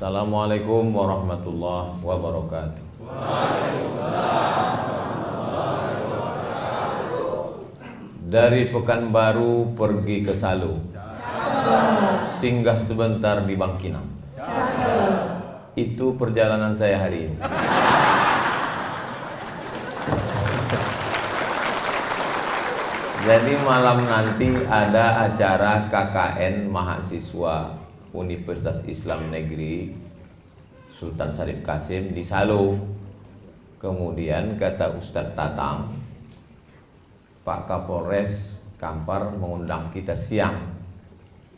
Assalamualaikum warahmatullahi wabarakatuh. Dari Pekanbaru pergi ke Salo, singgah sebentar di Bangkinang. Itu perjalanan saya hari ini. Jadi malam nanti ada acara KKN mahasiswa Universitas Islam Negeri Sultan Syarif Kasim di Salo. Kemudian kata Ustadz Tatang, Pak Kapolres Kampar mengundang kita siang.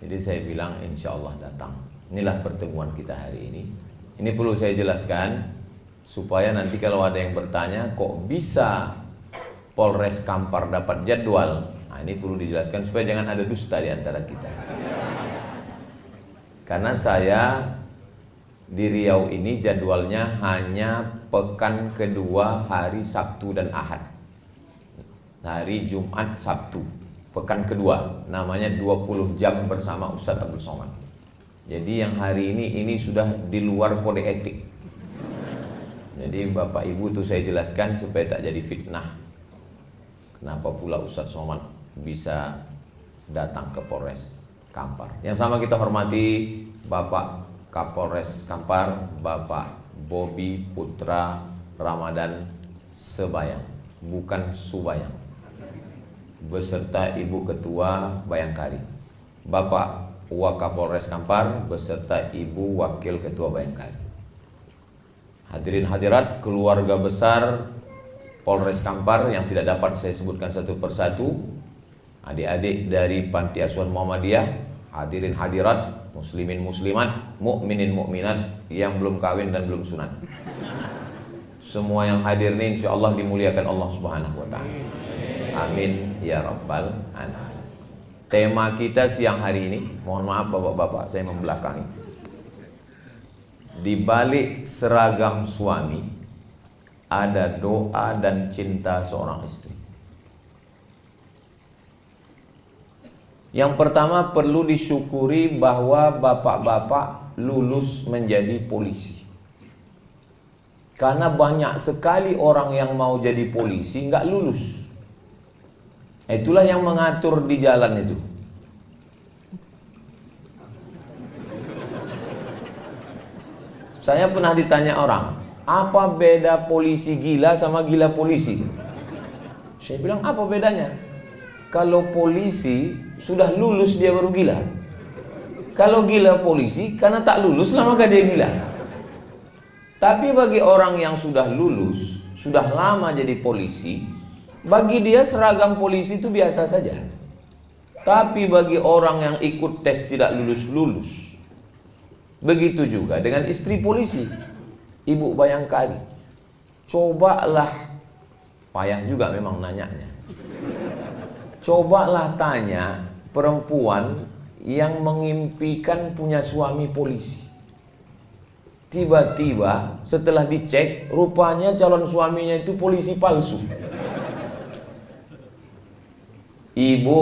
Jadi saya bilang insya Allah datang. Inilah pertemuan kita hari ini. Ini perlu saya jelaskan supaya nanti kalau ada yang bertanya kok bisa Polres Kampar dapat jadwal. Nah ini perlu dijelaskan supaya jangan ada dusta di antara kita. Karena saya di Riau ini jadwalnya hanya pekan kedua hari Sabtu dan Ahad. Hari Jumat Sabtu, pekan kedua, namanya 20 jam bersama Ustadz Abdul Somad. Jadi yang hari ini sudah di luar kode etik. Jadi Bapak Ibu itu saya jelaskan supaya tak jadi fitnah. Kenapa pula Ustadz Somad bisa datang ke Polres Kampar. Yang sama kita hormati Bapak Kapolres Kampar, Bapak Bobi Putra Ramadan Sebayang, bukan Subayang, beserta Ibu Ketua Bayangkari, Bapak Wakapolres Kampar beserta Ibu Wakil Ketua Bayangkari. Hadirin hadirat keluarga besar Polres Kampar yang tidak dapat saya sebutkan satu persatu, adik-adik dari Panti Asuhan Muhammadiyah, hadirin hadirat, muslimin muslimat, mukminin mukminat yang belum kawin dan belum sunat. Semua yang hadir ini insya Allah dimuliakan Allah Subhanahu wa ta'ala. Amin ya rabbal alamin. Tema kita siang hari ini, mohon maaf bapak-bapak saya membelakangi. Di balik seragam suami ada doa dan cinta seorang istri. Yang pertama perlu disyukuri bahwa bapak-bapak lulus menjadi polisi. Karena banyak sekali orang yang mau jadi polisi nggak lulus. Itulah yang mengatur di jalan itu. Saya pernah ditanya orang, apa beda polisi gila sama gila polisi? Saya bilang apa bedanya? Kalau polisi sudah lulus dia baru gila. Kalau gila polisi karena tak lulus maka dia gila. Tapi bagi orang yang sudah lulus, sudah lama jadi polisi, bagi dia seragam polisi itu biasa saja. Tapi bagi orang yang ikut tes tidak lulus-lulus, begitu juga dengan istri polisi, Ibu Bayangkari. Cobalah, payah juga memang nanyanya. Cobalah tanya perempuan yang mengimpikan punya suami polisi. Tiba-tiba setelah dicek, rupanya calon suaminya itu polisi palsu. Ibu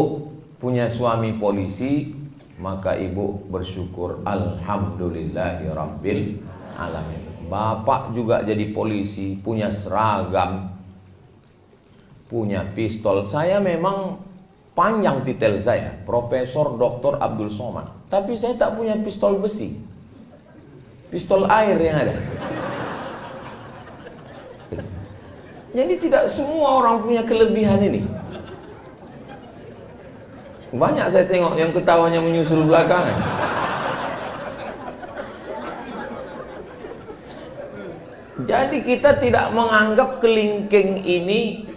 punya suami polisi, maka ibu bersyukur alhamdulillahirabbil alamin. Bapak juga jadi polisi, punya seragam, punya pistol. Saya memang panjang titel saya, Profesor Dr. Abdul Somad, tapi saya tak punya pistol besi, pistol air yang ada. Jadi tidak semua orang punya kelebihan ini. Banyak saya tengok yang ketawanya menyusul belakangan. Jadi kita tidak menganggap kelingking ini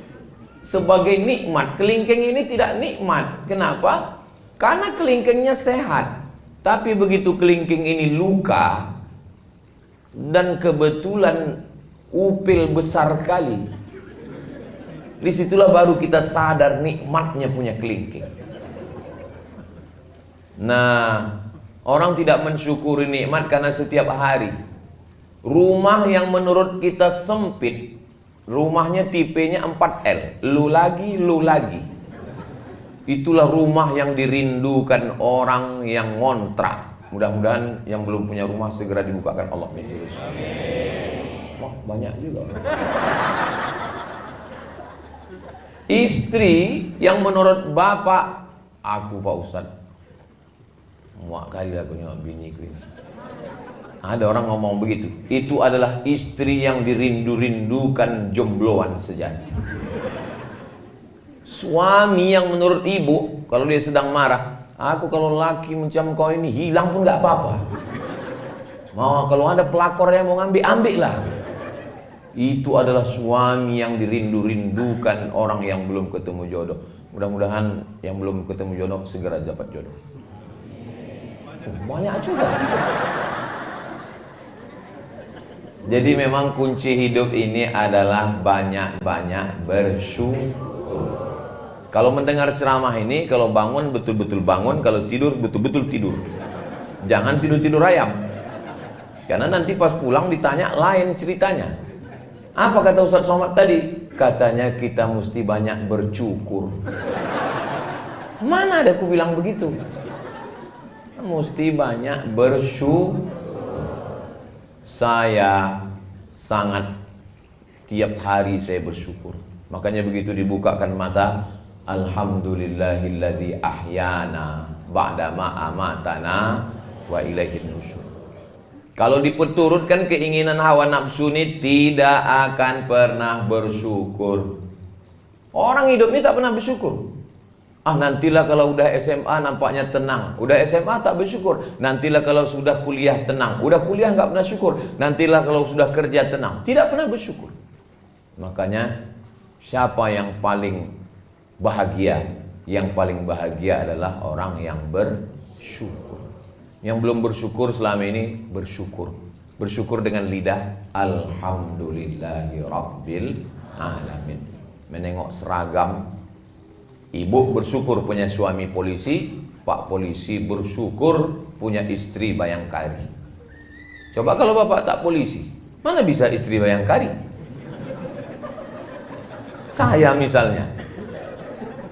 sebagai nikmat. Kelingking ini tidak nikmat. Kenapa? Karena kelingkingnya sehat. Tapi begitu kelingking ini luka dan kebetulan upil besar kali, disitulah baru kita sadar nikmatnya punya kelingking. Nah, orang tidak mensyukuri nikmat karena setiap hari rumah yang menurut kita sempit, rumahnya tipenya 4L, lu lagi, itulah rumah yang dirindukan orang yang ngontrak. Mudah-mudahan yang belum punya rumah segera dibukakan Allah pintu rezeki. Wah, banyak juga. Istri yang menurut bapak, aku Pak Ustaz, muak kali aku nengok biniku ini. Ada orang ngomong begitu. Itu adalah istri yang dirindu-rindukan jombloan sejati. Suami yang menurut ibu, kalau dia sedang marah, aku kalau laki macam kau ini hilang pun gak apa-apa. Mau kalau ada pelakor yang mau ngambil, ambil lah. Itu adalah suami yang dirindu-rindukan orang yang belum ketemu jodoh. Mudah-mudahan yang belum ketemu jodoh segera dapat jodoh. Banyak juga. Jadi memang kunci hidup ini adalah banyak-banyak bersyukur. Kalau mendengar ceramah ini, kalau bangun betul-betul bangun, kalau tidur betul-betul tidur. Jangan tidur-tidur ayam. Karena nanti pas pulang ditanya lain ceritanya. Apa kata Ustaz Somad tadi? Katanya kita mesti banyak bersyukur. Mana ada aku bilang begitu? Mesti banyak bersyukur. Saya sangat tiap hari saya bersyukur. Makanya begitu dibukakan mata, alhamdulillahilladzi ahyana ba'da ma amatana wa ilaihin nusyur. Kalau diperturutkan keinginan hawa nafsu ini tidak akan pernah bersyukur. Orang hidup ini tak pernah bersyukur. Nantilah kalau udah SMA nampaknya tenang. Udah SMA tak bersyukur. Nantilah kalau sudah kuliah tenang. Udah kuliah nggak pernah syukur. Nantilah kalau sudah kerja tenang. Tidak pernah bersyukur. Makanya siapa yang paling bahagia? Yang paling bahagia adalah orang yang bersyukur. Yang belum bersyukur selama ini bersyukur. Bersyukur dengan lidah, alhamdulillahi rabbil alamin. Menengok seragam, ibu bersyukur punya suami polisi, pak polisi bersyukur punya istri bayangkari. Coba kalau bapak tak polisi, mana bisa istri bayangkari? Saya misalnya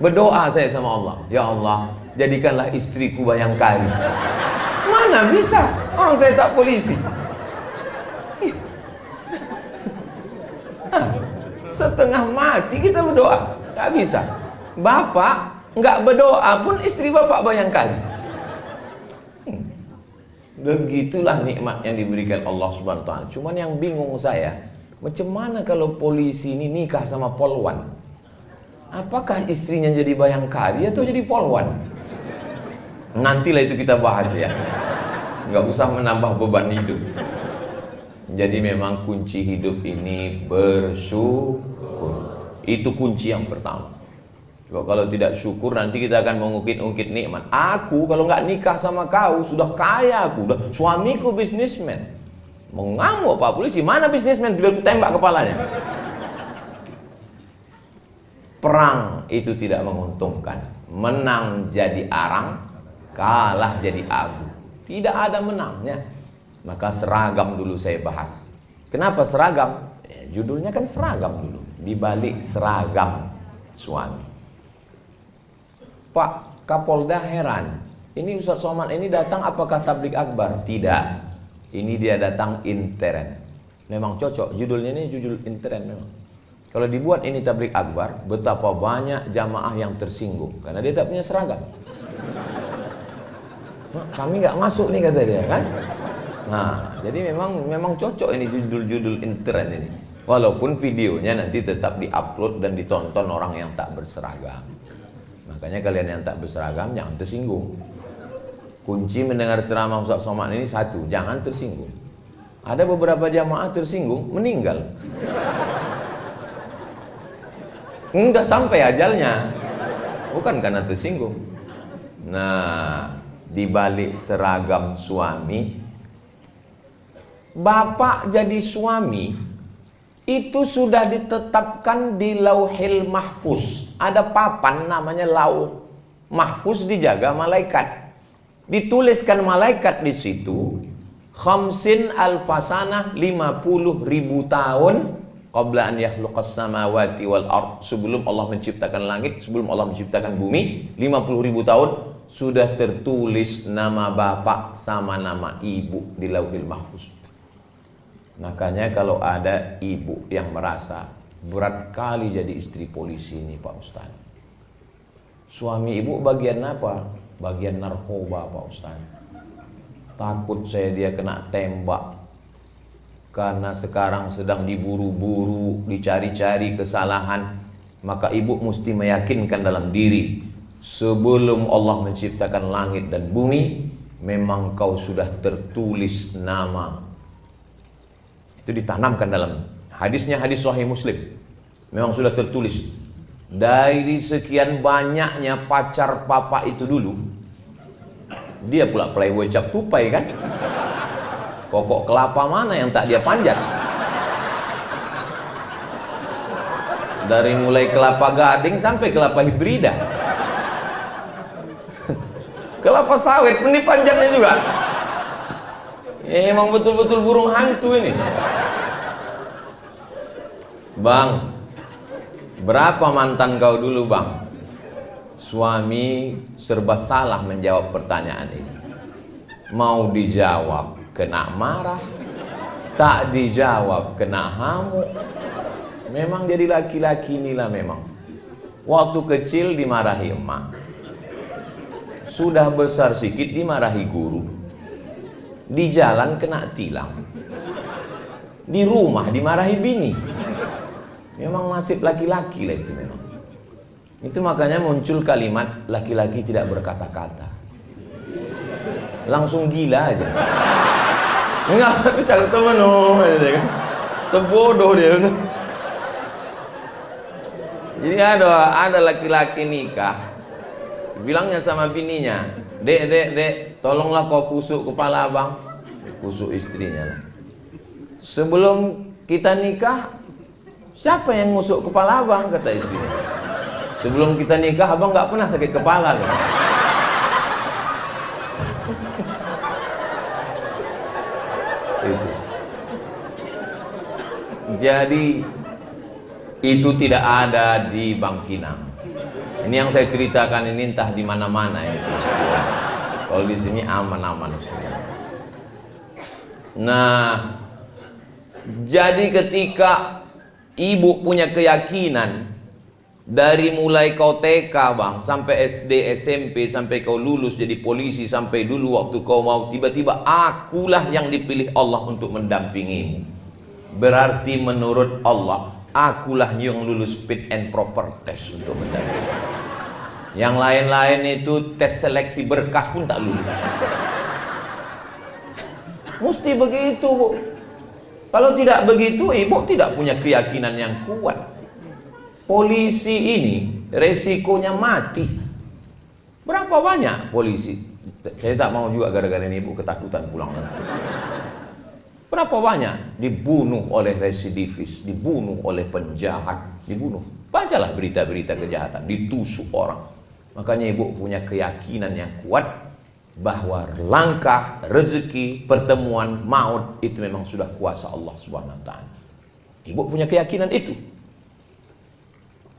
berdoa saya sama Allah, ya Allah jadikanlah istriku bayangkari. Mana bisa, orang saya tak polisi. Setengah mati kita berdoa, gak bisa. Bapak nggak berdoa pun istri bapak bayangkan. Begitulah nikmat yang diberikan Allah Subhanahu wa taala. Cuman yang bingung saya, macam mana kalau polisi ini nikah sama polwan? Apakah istrinya jadi bayangkari atau jadi polwan? Nantilah itu kita bahas ya. Nggak usah menambah beban hidup. Jadi memang kunci hidup ini bersyukur. Itu kunci yang pertama. Coba kalau tidak syukur nanti kita akan mengungkit-ungkit nikmat. Aku kalau nggak nikah sama kau sudah kaya aku, udah suamiku bisnismen. Mengamuk Pak Polisi, mana bisnismen? Bila tembak kepalanya. Perang itu tidak menguntungkan. Menang jadi arang, kalah jadi agu. Tidak ada menangnya. Maka seragam dulu saya bahas. Kenapa seragam? Judulnya kan seragam dulu. Di balik seragam suami. Pak Kapolda heran. Ini Ustaz Somad ini datang apakah tablik akbar? Tidak. Ini dia datang intern. Memang cocok. Judulnya ini judul intern memang. Kalau dibuat ini tablik akbar, betapa banyak jamaah yang tersinggung karena dia tak punya seragam. Kami nggak masuk nih kata dia kan. Nah, jadi memang cocok ini judul-judul intern ini. Walaupun videonya nanti tetap diupload dan ditonton orang yang tak berseragam. Makanya kalian yang tak berseragam jangan tersinggung. Kunci mendengar ceramah Ustaz Somad ini satu, jangan tersinggung. Ada beberapa jamaah tersinggung, meninggal. Udah sampai ajalnya. Bukan karena tersinggung. Nah, di balik seragam suami, bapak jadi suami itu sudah ditetapkan di Lauhil Mahfuz. Ada papan namanya Lauh Mahfuz dijaga malaikat. Dituliskan malaikat di situ khamsin alfasanah 50.000 tahun qabla an yakhluqas samawati wal ard, sebelum Allah menciptakan langit, sebelum Allah menciptakan bumi, 50.000 tahun sudah tertulis nama bapak sama nama ibu di Lauhil Mahfuz. Makanya kalau ada ibu yang merasa berat kali jadi istri polisi ini Pak Ustaz, suami ibu bagian apa? Bagian narkoba Pak Ustaz. Takut saya dia kena tembak, karena sekarang sedang diburu-buru, dicari-cari kesalahan. Maka ibu mesti meyakinkan dalam diri, sebelum Allah menciptakan langit dan bumi, memang kau sudah tertulis nama. Itu ditanamkan dalam hadisnya, hadis Sahih Muslim. Memang sudah tertulis. Dari sekian banyaknya pacar papa itu dulu, dia pula playboy cap tupai kan. Pokok kelapa mana yang tak dia panjat? Dari mulai kelapa gading sampai kelapa hibrida. Kelapa sawit ini panjangnya juga. Emang betul-betul burung hantu ini. Bang, berapa mantan kau dulu bang? Suami serba salah menjawab pertanyaan ini. Mau dijawab kena marah, tak dijawab kena hamuk. Memang jadi laki-laki inilah memang. Waktu kecil dimarahi emak, sudah besar sikit dimarahi guru, di jalan kena tilang, di rumah dimarahi bini. Memang nasib laki-laki lah itu memang. Itu makanya muncul kalimat laki-laki tidak berkata-kata. Langsung gila aja. Enggak, cakap temen kan. Terbodoh dia. Jadi ada laki-laki nikah, bilangnya sama bininya, dek, tolonglah kau kusuk kepala abang. Kusuk istrinya lah. Sebelum kita nikah, siapa yang ngusuk kepala abang? Kata istrinya. Sebelum kita nikah, abang nggak pernah sakit kepala loh. Jadi itu tidak ada di Bangkinang. Ini yang saya ceritakan ini entah di mana-mana ya. Kalau di sini aman-aman semua. Nah, jadi ketika ibu punya keyakinan dari mulai kau TK bang, sampai SD, SMP, sampai kau lulus jadi polisi, sampai dulu waktu kau mau tiba-tiba akulah yang dipilih Allah untuk mendampingimu. Berarti menurut Allah, akulah yang lulus fit and proper test untuk mendampingi. Yang lain-lain itu tes seleksi berkas pun tak lulus. Mesti begitu bu. Kalau tidak begitu, ibu tidak punya keyakinan yang kuat. Polisi ini resikonya mati. Berapa banyak polisi? Saya tak mau juga gara-gara ini ibu ketakutan pulang nanti. Berapa banyak dibunuh oleh residivis, dibunuh oleh penjahat, dibunuh. Bacalah berita-berita kejahatan, ditusuk orang. Makanya ibu punya keyakinan yang kuat bahwa langkah, rezeki, pertemuan, maut itu memang sudah kuasa Allah Subhanahu wa taala. Ibu punya keyakinan itu.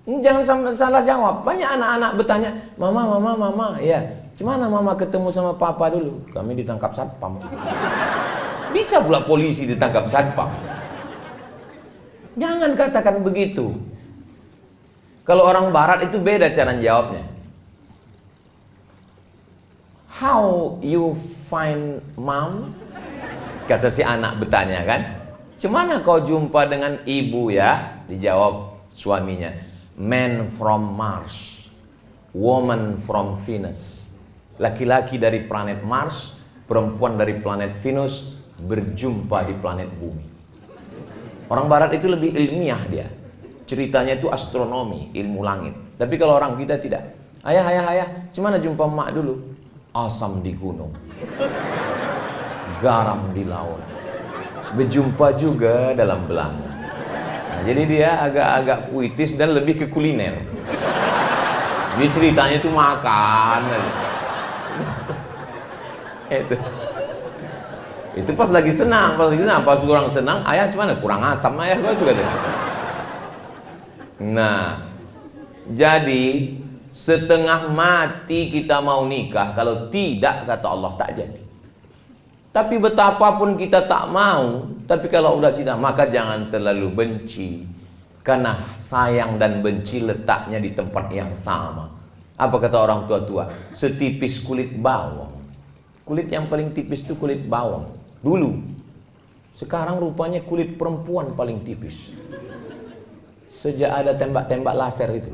Jangan salah jawab. Banyak anak-anak bertanya, mama, ya, gimana mama ketemu sama papa dulu? Kami ditangkap satpam. Bisa pula polisi ditangkap satpam. Jangan katakan begitu. Kalau orang barat itu beda cara jawabnya. How you find mom? Kata si anak bertanya kan. Cemana kau jumpa dengan ibu ya? Dijawab suaminya. Man from Mars, woman from Venus. Laki-laki dari planet Mars, perempuan dari planet Venus berjumpa di planet bumi. Orang barat itu lebih ilmiah dia. Ceritanya itu astronomi, ilmu langit. Tapi kalau orang kita tidak. Ayah, cemana jumpa emak dulu? Asam di gunung, garam di laut, berjumpa juga dalam belanga. Nah, jadi dia agak-agak puitis dan lebih ke kuliner. Dia ceritanya itu makan. Itu pas lagi senang, pas kurang senang, ayah cuman kurang asam ayah gua juga deh. Nah, jadi Setengah mati kita mau nikah, kalau tidak kata Allah tak jadi. Tapi betapapun kita tak mau, tapi kalau udah cinta maka jangan terlalu benci. Karena sayang dan benci letaknya di tempat yang sama. Apa kata orang tua-tua? Setipis kulit bawang. Kulit yang paling tipis itu kulit bawang dulu. Sekarang rupanya kulit perempuan paling tipis. Sejak ada tembak-tembak laser itu.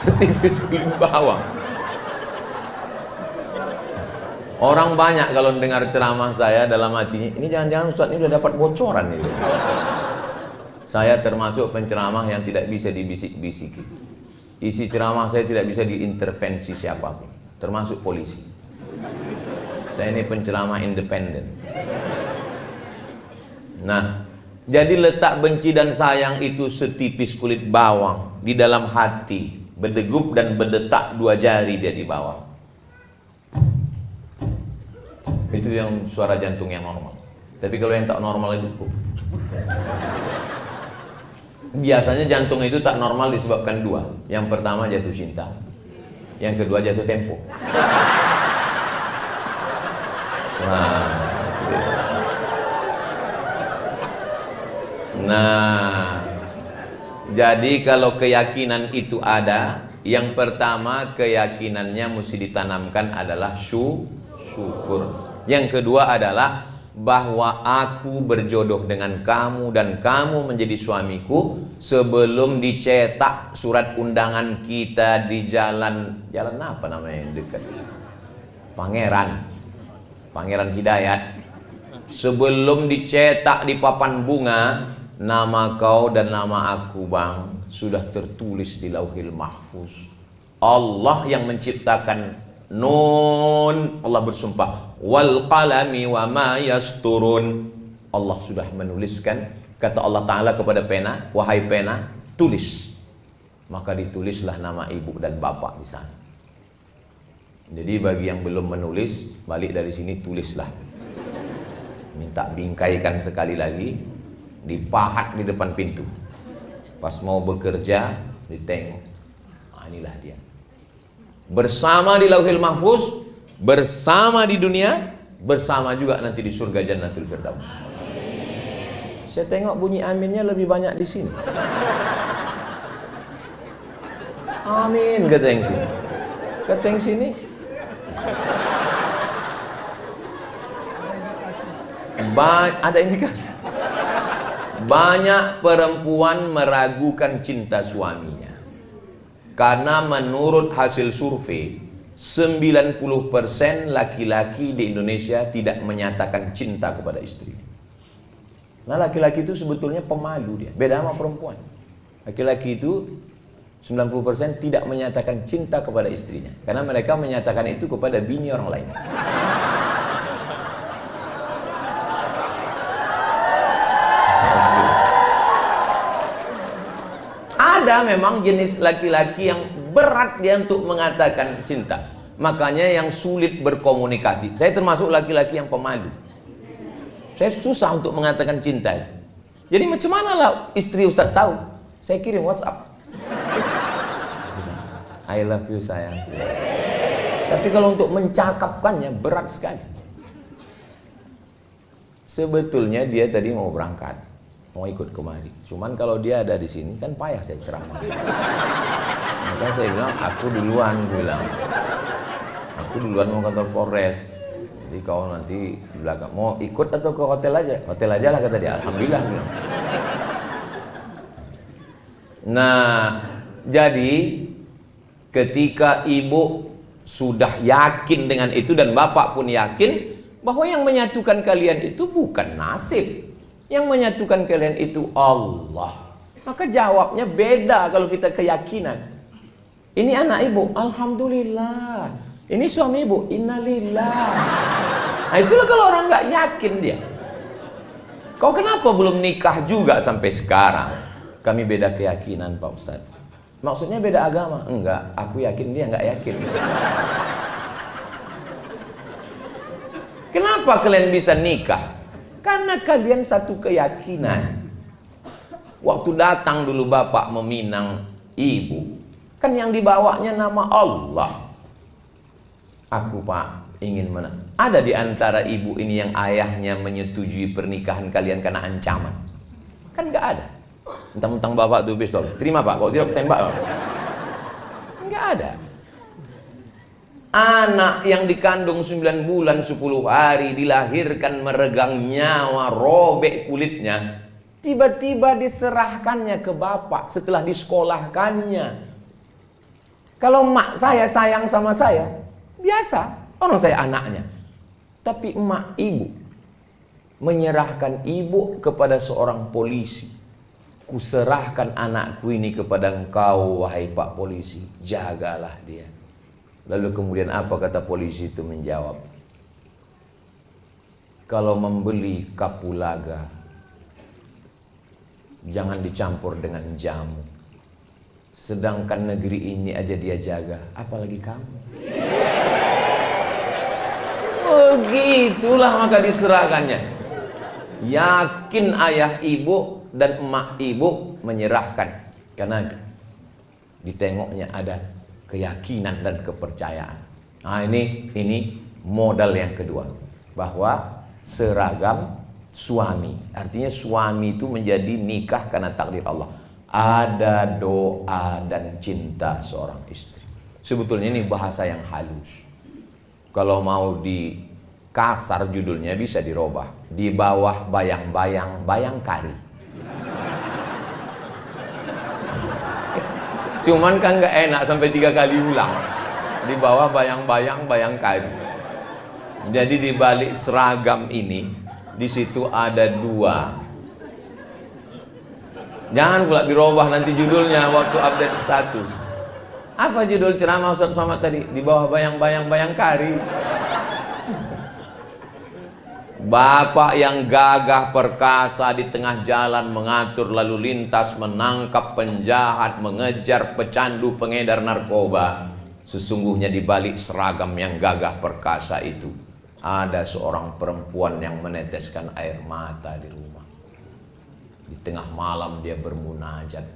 Setipis kulit bawang. Orang banyak kalau dengar ceramah saya dalam hatinya, ini jangan-jangan Ustaz ini udah dapat bocoran itu. Saya termasuk penceramah yang tidak bisa dibisik-bisiki. Isi ceramah saya tidak bisa diintervensi siapapun, termasuk polisi. Saya ini penceramah independen. Nah, jadi letak benci dan sayang itu setipis kulit bawang di dalam hati, berdegup dan berdetak 2 jari dia di bawah. Itu yang suara jantung yang normal. Tapi kalau yang tak normal itu biasanya jantung itu tak normal disebabkan 2. Yang pertama jatuh cinta, yang kedua jatuh tempo. Nah, jadi kalau keyakinan itu ada, yang pertama keyakinannya mesti ditanamkan adalah syukur. Yang kedua adalah bahwa aku berjodoh dengan kamu dan kamu menjadi suamiku sebelum dicetak surat undangan kita di jalan apa namanya yang dekat? Pangeran Hidayat. Sebelum dicetak di papan bunga, nama kau dan nama aku bang sudah tertulis di Lauhil Mahfuz. Allah yang menciptakan Nun, Allah bersumpah, wal qalami wa ma yasturun. Allah sudah menuliskan, kata Allah Ta'ala kepada pena, wahai pena, tulis. Maka ditulislah nama ibu dan bapak di sana. Jadi bagi yang belum menulis, balik dari sini tulislah. Minta bingkaikan sekali lagi, dipahat di depan pintu. Pas mau bekerja, ditengok. Nah, inilah dia. Bersama di Lauhil Mahfuz, bersama di dunia, bersama juga nanti di surga Jannatul Firdaus. Saya tengok bunyi aminnya lebih banyak di sini. Amin kata yang sini. Kata yang sini. Ada indikasi. Banyak perempuan meragukan cinta suaminya. Karena menurut hasil survei 90% laki-laki di Indonesia tidak menyatakan cinta kepada istri. Nah, laki-laki itu sebetulnya pemalu dia. Beda sama perempuan. Laki-laki itu 90% tidak menyatakan cinta kepada istrinya. Karena mereka menyatakan itu kepada bini orang lain. Ada memang jenis laki-laki yang berat dia untuk mengatakan cinta. Makanya yang sulit berkomunikasi. Saya termasuk laki-laki yang pemalu. Saya susah untuk mengatakan cinta itu. Jadi macam mana lah istri Ustaz tahu? Saya kirim WhatsApp. I love you sayang. Tapi kalau untuk mencakapkannya berat sekali. Sebetulnya dia tadi mau berangkat, mau ikut kemari. Cuman kalau dia ada di sini kan payah saya ceramah. Maka saya bilang aku duluan, aku duluan mau kantor Polres. Jadi kau nanti di belakang mau ikut atau ke hotel aja? Hotel aja lah kata dia. Alhamdulillah. Nah, jadi ketika ibu sudah yakin dengan itu dan bapak pun yakin bahwa yang menyatukan kalian itu bukan nasib, yang menyatukan kalian itu Allah, maka jawabnya beda kalau kita keyakinan. Ini anak ibu, alhamdulillah. Ini suami ibu, innalillah. Nah, itulah kalau orang nggak yakin dia. Kau kenapa belum nikah juga sampai sekarang? Kami beda keyakinan Pak Ustadz. Maksudnya beda agama? Enggak, aku yakin dia nggak yakin. Kenapa kalian bisa nikah? Karena kalian satu keyakinan. Waktu datang dulu bapak meminang ibu, kan yang dibawanya nama Allah. Aku pak ingin ada di antara ibu ini yang ayahnya menyetujui pernikahan kalian karena ancaman? Kan nggak ada. Mentang-mentang bapak tuh pistol, terima pak, kalau tidak tembak. Nggak ada. Anak yang dikandung 9 bulan 10 hari, dilahirkan meregang nyawa, robek kulitnya, tiba-tiba diserahkannya ke bapak setelah disekolahkannya. Kalau emak saya sayang sama saya, biasa, orang saya anaknya. Tapi emak ibu menyerahkan ibu kepada seorang polisi. Kuserahkan anakku ini kepada engkau, wahai Pak Polisi, jagalah dia. Lalu kemudian apa kata polisi itu menjawab? Kalau membeli kapulaga, jangan dicampur dengan jamu. Sedangkan negeri ini aja dia jaga, apalagi kamu. Oh gitulah maka diserahkannya. Yakin ayah ibu dan emak ibu menyerahkan, karena ditengoknya ada keyakinan dan kepercayaan. Nah ini modal yang kedua, bahwa seragam suami, artinya suami itu menjadi nikah karena takdir Allah. Ada doa dan cinta seorang istri. Sebetulnya ini bahasa yang halus. Kalau mau di kasar judulnya bisa dirubah. Di bawah bayang-bayang, bayang kari. Cuman kan gak enak sampai 3 kali ulang. Di bawah bayang-bayang, bayang kari. Jadi di balik seragam ini, di situ ada 2. Jangan pula dirubah nanti judulnya waktu update status. Apa judul ceramah Ustaz Somad tadi? Di bawah bayang-bayang, bayang kari. Bapak yang gagah perkasa di tengah jalan mengatur lalu lintas, menangkap penjahat, mengejar pecandu, pengedar narkoba. Sesungguhnya di balik seragam yang gagah perkasa itu ada seorang perempuan yang meneteskan air mata di rumah. Di tengah malam dia bermunajat.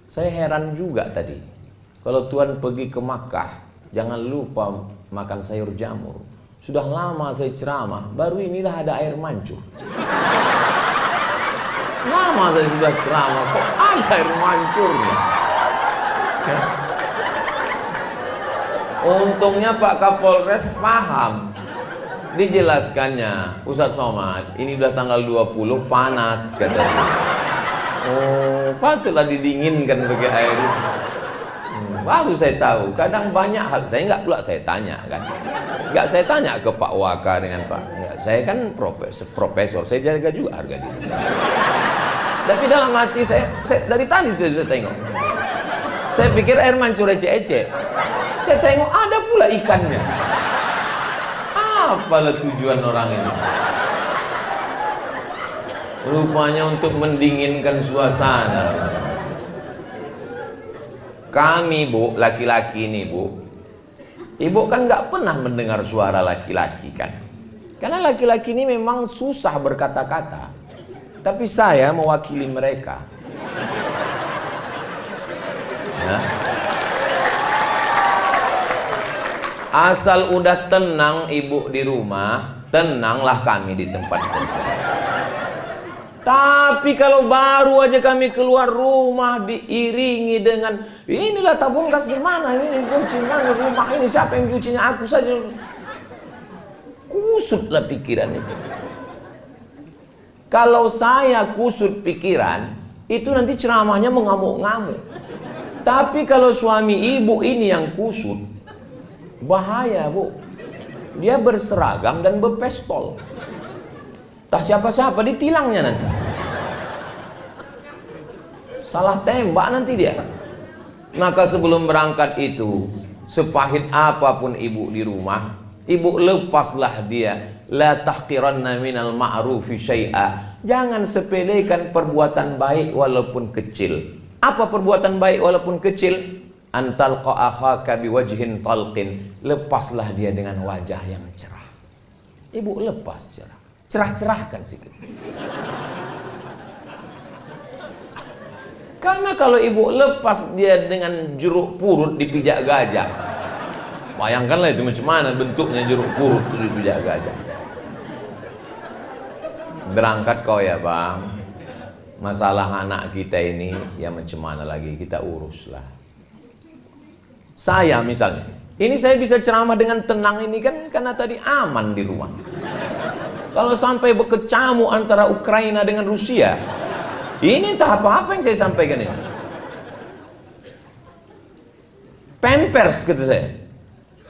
Saya heran juga tadi, kalau Tuhan pergi ke Makkah, jangan lupa makan sayur jamur. Sudah lama saya ceramah, baru inilah ada air mancur. Lama saya sudah ceramah, kok ada air mancurnya? Ya. Untungnya Pak Kapolres paham. Dijelaskannya, Ustaz Somad, ini udah tanggal 20, panas katanya. Oh, patutlah didinginkan pakai air itu. Baru saya tahu, kadang banyak hal saya nggak pula saya tanya kan. Nggak saya tanya ke Pak Waka dengan Pak. Ya, saya kan profesor, saya jaga juga harga diri. Tapi dalam hati saya dari tadi saya tengok. Saya pikir air mancur ece-ece. Saya tengok ada pula ikannya. Apalah tujuan orang ini? Rupanya untuk mendinginkan suasana. Kami bu, laki-laki ini bu, ibu kan nggak pernah mendengar suara laki-laki kan? Karena laki-laki ini memang susah berkata-kata. Tapi saya mewakili mereka. Ya. Asal udah tenang ibu di rumah, tenanglah kami di tempat kerja. Tapi kalau baru aja kami keluar rumah diiringi dengan inilah tabung gas gimana, ini kuncinya rumah ini, siapa yang cucinya, aku saja. Kusutlah pikiran itu. Kalau saya kusut pikiran, itu nanti ceramahnya mengamuk-ngamuk. Tapi kalau suami ibu ini yang kusut, bahaya bu. Dia berseragam dan berpistol. Tak siapa-siapa ditilangnya nanti. Salah tembak nanti dia. Maka sebelum berangkat itu, sepahit apapun ibu di rumah, ibu lepaslah dia. La tahqiranna minal ma'rufi syai'a. Jangan sepelekan perbuatan baik walaupun kecil. Apa perbuatan baik walaupun kecil? Antalqa akhaka biwajhin talqin. Lepaslah dia dengan wajah yang cerah. Ibu lepas cerah. Cerah-cerahkan sikit. Karena kalau ibu lepas dia dengan jeruk purut dipijak gajah, bayangkanlah itu macam mana bentuknya jeruk purut itu dipijak gajah. Berangkat kau ya bang, masalah anak kita ini ya macam mana lagi kita uruslah. Saya misalnya, ini saya bisa ceramah dengan tenang ini kan karena tadi aman di rumah. Kalau sampai berkecamuk antara Ukraina dengan Rusia, ini entah apa-apa yang saya sampaikan ini. Pampers kata saya.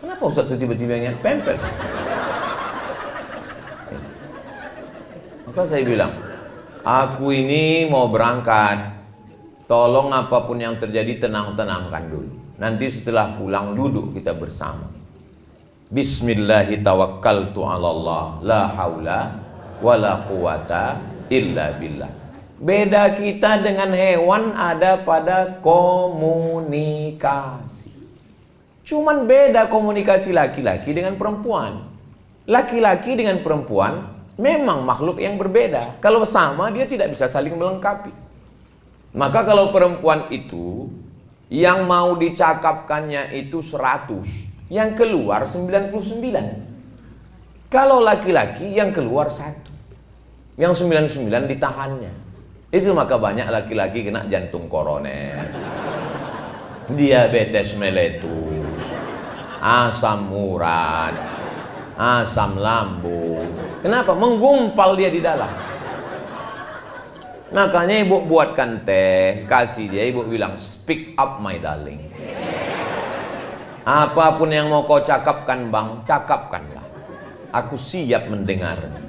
Kenapa Ustaz itu tiba-tiba ingat Pampers? Maka saya bilang, aku ini mau berangkat. Tolong apapun yang terjadi tenang-tenangkan dulu. Nanti setelah pulang duduk kita bersama. Bismillahi tawakkaltu 'alallah la haula wala quwata illa billah. Beda kita dengan hewan ada pada komunikasi. Cuman beda komunikasi laki-laki dengan perempuan. Laki-laki dengan perempuan memang makhluk yang berbeda. Kalau sama dia tidak bisa saling melengkapi. Maka kalau perempuan itu yang mau dicakapkannya itu 100, yang keluar 99. Kalau laki-laki yang keluar 1, yang 99 ditahannya. Itu maka banyak laki-laki kena jantung koroner, diabetes meletus, asam urat, asam lambung. Kenapa? Menggumpal dia di dalam. Makanya ibu buatkan teh, kasih dia, ibu bilang, speak up my darling. Apapun yang mau kau cakapkan bang, cakapkanlah. Aku siap mendengar.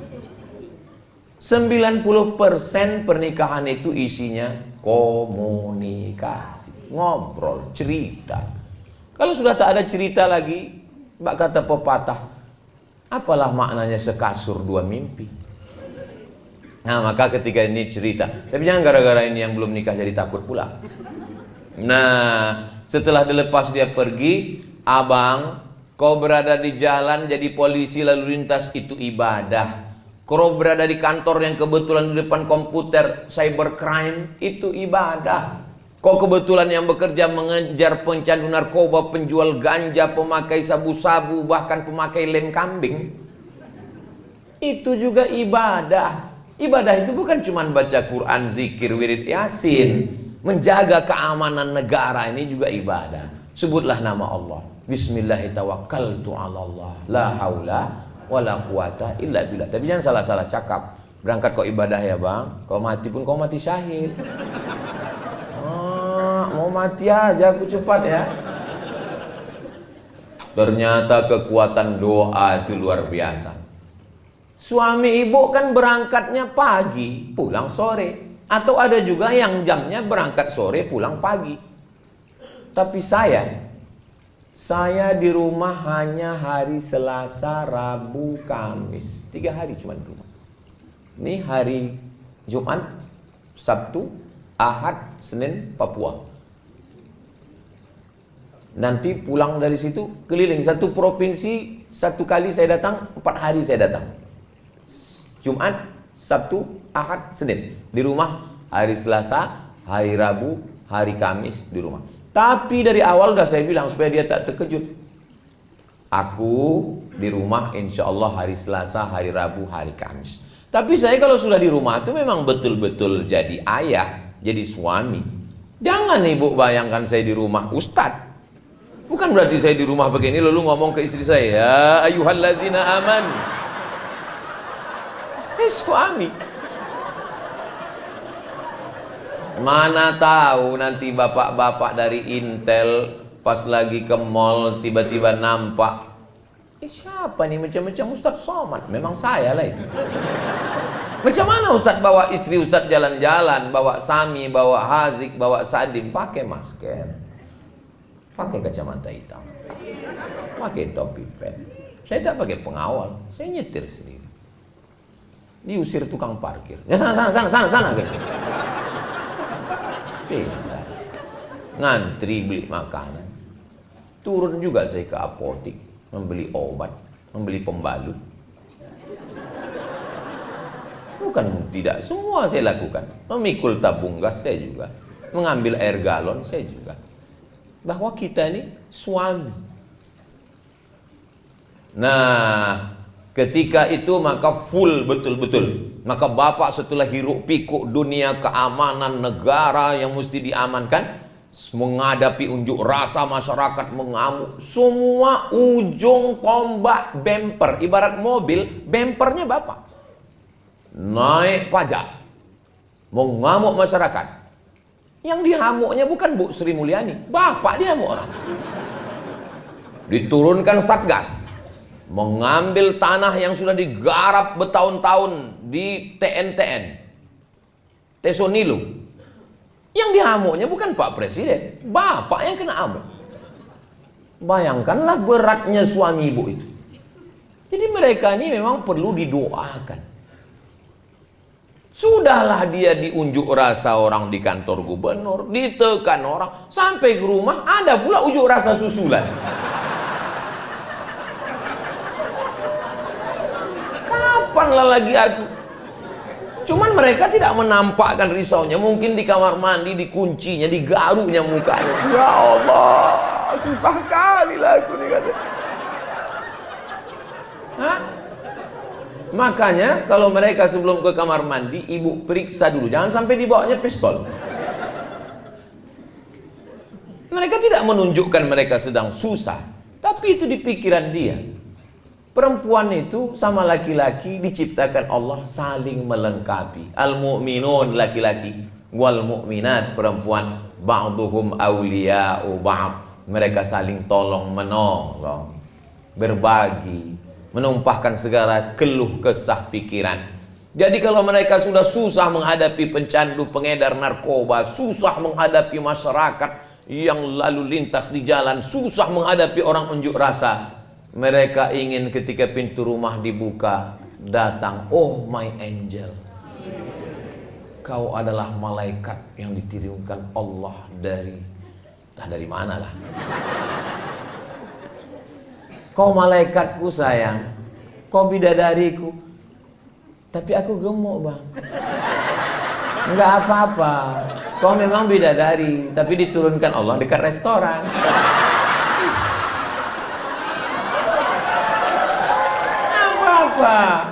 90% pernikahan itu isinya komunikasi, ngobrol, cerita. Kalau sudah tak ada cerita lagi, bak kata pepatah, apalah maknanya sekasur dua mimpi. Nah maka ketika ini cerita, tapi jangan gara-gara ini yang belum nikah jadi takut pula. Nah setelah dilepas dia pergi, abang, kau berada di jalan jadi polisi lalu lintas itu ibadah. Kau berada di kantor yang kebetulan di depan komputer cybercrime itu ibadah. Kau kebetulan yang bekerja mengejar pencandu narkoba, penjual ganja, pemakai sabu-sabu, bahkan pemakai lem kambing, itu juga ibadah. Ibadah itu bukan cuma baca Quran, zikir, wirid, yasin. Menjaga keamanan negara ini juga ibadah. Sebutlah nama Allah. Bismillahirrahmanirrahim. La haula wala quwata illa billah. Tapi jangan salah-salah cakap. Berangkat kau ibadah ya bang, kau mati pun kau mati syahid. Mau mati aja aku cepat ya. Ternyata kekuatan doa itu luar biasa. Suami ibu kan berangkatnya pagi, pulang sore. Atau ada juga yang jamnya berangkat sore, pulang pagi. Tapi saya di rumah hanya hari Selasa, Rabu, Kamis. 3 hari cuma di rumah. Ini hari Jumat, Sabtu, Ahad, Senin, Papua. Nanti pulang dari situ, keliling satu provinsi, 1 kali saya datang, 4 hari saya datang. Jumat, Sabtu, Ahad, Senin. Di rumah hari Selasa, hari Rabu, hari Kamis di rumah. Tapi dari awal udah saya bilang supaya dia tak terkejut. Aku di rumah insya Allah hari Selasa, hari Rabu, hari Kamis. Tapi saya kalau sudah di rumah itu memang betul-betul jadi ayah, jadi suami. Jangan ibu bayangkan saya di rumah ustadz. Bukan berarti saya di rumah begini lalu ngomong ke istri saya, ya ayyuhallazina amanu. Saya suami. Mana tahu nanti bapak-bapak dari Intel pas lagi ke mall tiba-tiba nampak, siapa nih macam-macam Ustadz Somad? Memang saya lah itu. Macam mana Ustadz bawa istri Ustadz jalan-jalan, bawa Sami, bawa Hazik, bawa Sadim, pakai masker, pakai kacamata hitam, pakai topi pen. Saya tak pakai pengawal, saya nyetir sendiri. Diusir tukang parkir. Ya sana gitu. Pindah. Ngantri beli makanan. Turun juga saya ke apotik, membeli obat, membeli pembalut. Bukan tidak, semua saya lakukan. Memikul tabung gas saya juga. mengambil air galon, saya juga. Bahwa kita ini suami. Nah, ketika itu maka full betul-betul. Maka bapak setelah hiruk pikuk dunia keamanan negara yang mesti diamankan, menghadapi unjuk rasa masyarakat mengamuk, semua ujung tombak bemper, ibarat mobil, bempernya bapak. Naik pajak, mengamuk masyarakat. Yang dihamuknya bukan Bu Sri Mulyani, bapak dihamuk orang. Diturunkan Satgas, mengambil tanah yang sudah digarap bertahun-tahun di TNTN, Tesonilo. Yang dihamuknya bukan Pak Presiden, bapak yang kena amuk. Bayangkanlah beratnya suami ibu itu. Jadi mereka ini memang perlu didoakan. Sudahlah dia diunjuk rasa orang di kantor gubernur, ditekan orang, sampai ke rumah ada pula unjuk rasa susulan. Kapanlah lagi aku? Cuman mereka tidak menampakkan risaunya, mungkin di kamar mandi, dikuncinya, digaruknya mukanya. Ya Allah, susah kali lah aku nih kata. Hah? Makanya kalau mereka sebelum ke kamar mandi, ibu periksa dulu, jangan sampai dibawanya pistol. Mereka tidak menunjukkan mereka sedang susah, tapi itu di pikiran dia. Perempuan itu sama laki-laki diciptakan Allah saling melengkapi. Al-mu'minun laki-laki, wal mu'minat perempuan, ba'duhum awliya'u ba'd. Mereka saling tolong menolong, berbagi, menumpahkan segala keluh kesah pikiran. Jadi kalau mereka sudah susah menghadapi pencandu, pengedar narkoba, susah menghadapi masyarakat yang lalu lintas di jalan, susah menghadapi orang unjuk rasa, mereka ingin ketika pintu rumah dibuka, datang, oh my angel, kau adalah malaikat yang dikirimkan Allah dari, entah dari mana lah. Kau malaikatku sayang, kau bidadariku, tapi aku gemuk bang. Enggak apa-apa, kau memang bidadari, tapi diturunkan Allah dekat restoran. Apa-apa,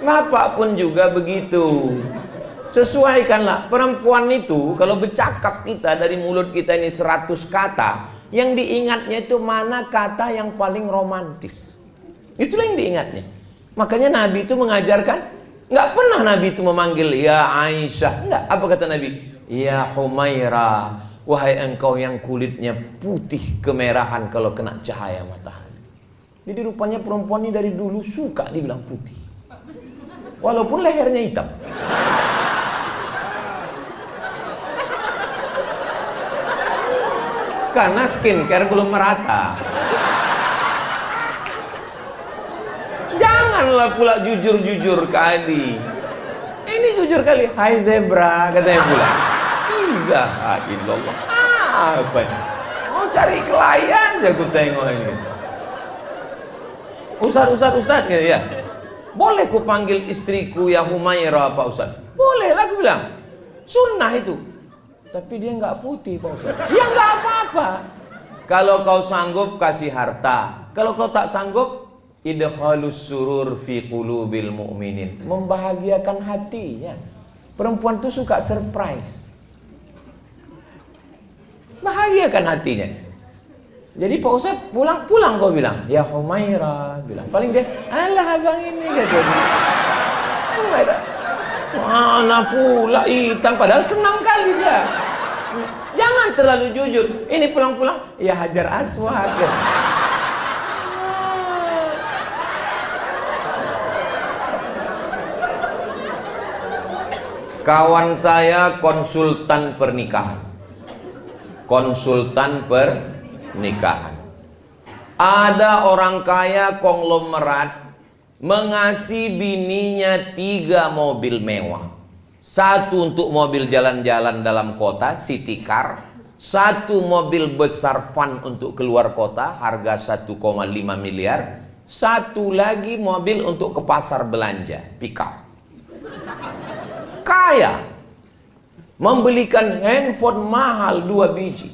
bapak pun juga begitu. Sesuaikanlah. Perempuan itu kalau bercakap kita dari mulut kita ini 100 kata, yang diingatnya itu mana kata yang paling romantis. Itulah yang diingatnya. Makanya Nabi itu mengajarkan, nggak pernah Nabi itu memanggil ya Aisyah. Enggak. Apa kata Nabi? Ya Humaira, wahai engkau yang kulitnya putih kemerahan kalau kena cahaya matahari. Jadi rupanya perempuan ini dari dulu suka dibilang putih, walaupun lehernya hitam. Karena skincare belum merata. Janganlah pula jujur-jujur kali. Ini jujur kali. Hai zebra, katanya pula. Ilaha illallah. Apa ini? Mau cari klien aja aku tengok ini. Ustaz gitu ya. Boleh ku panggil istriku ya Humaira Pak Ustaz? Boleh lah aku bilang. Sunnah itu. Tapi dia nggak putih Pak Ustaz. Ya nggak apa-apa. Kalau kau sanggup kasih harta. Kalau kau tak sanggup, idkhalus surur fi qulubil mu'minin. Membahagiakan hatinya. Perempuan tuh suka surprise. Bahagiakan hatinya. Jadi Pak Ustaz pulang kau bilang, ya Humaira bilang. Paling dia, alah abang ini gitu. Humaira. Mana pula hitam, padahal senang kali dia. Jangan terlalu jujur. Ini pulang-pulang, ya Hajar Aswad. Ya. Kawan saya konsultan pernikahan. Konsultan pernikahan. Ada orang kaya konglomerat mengasih bininya 3 mobil mewah. 1 untuk mobil jalan-jalan dalam kota, city car. 1 mobil besar van untuk keluar kota, harga 1,5 miliar. 1 lagi mobil untuk ke pasar belanja, pick up. Kaya. membelikan handphone mahal 2 biji.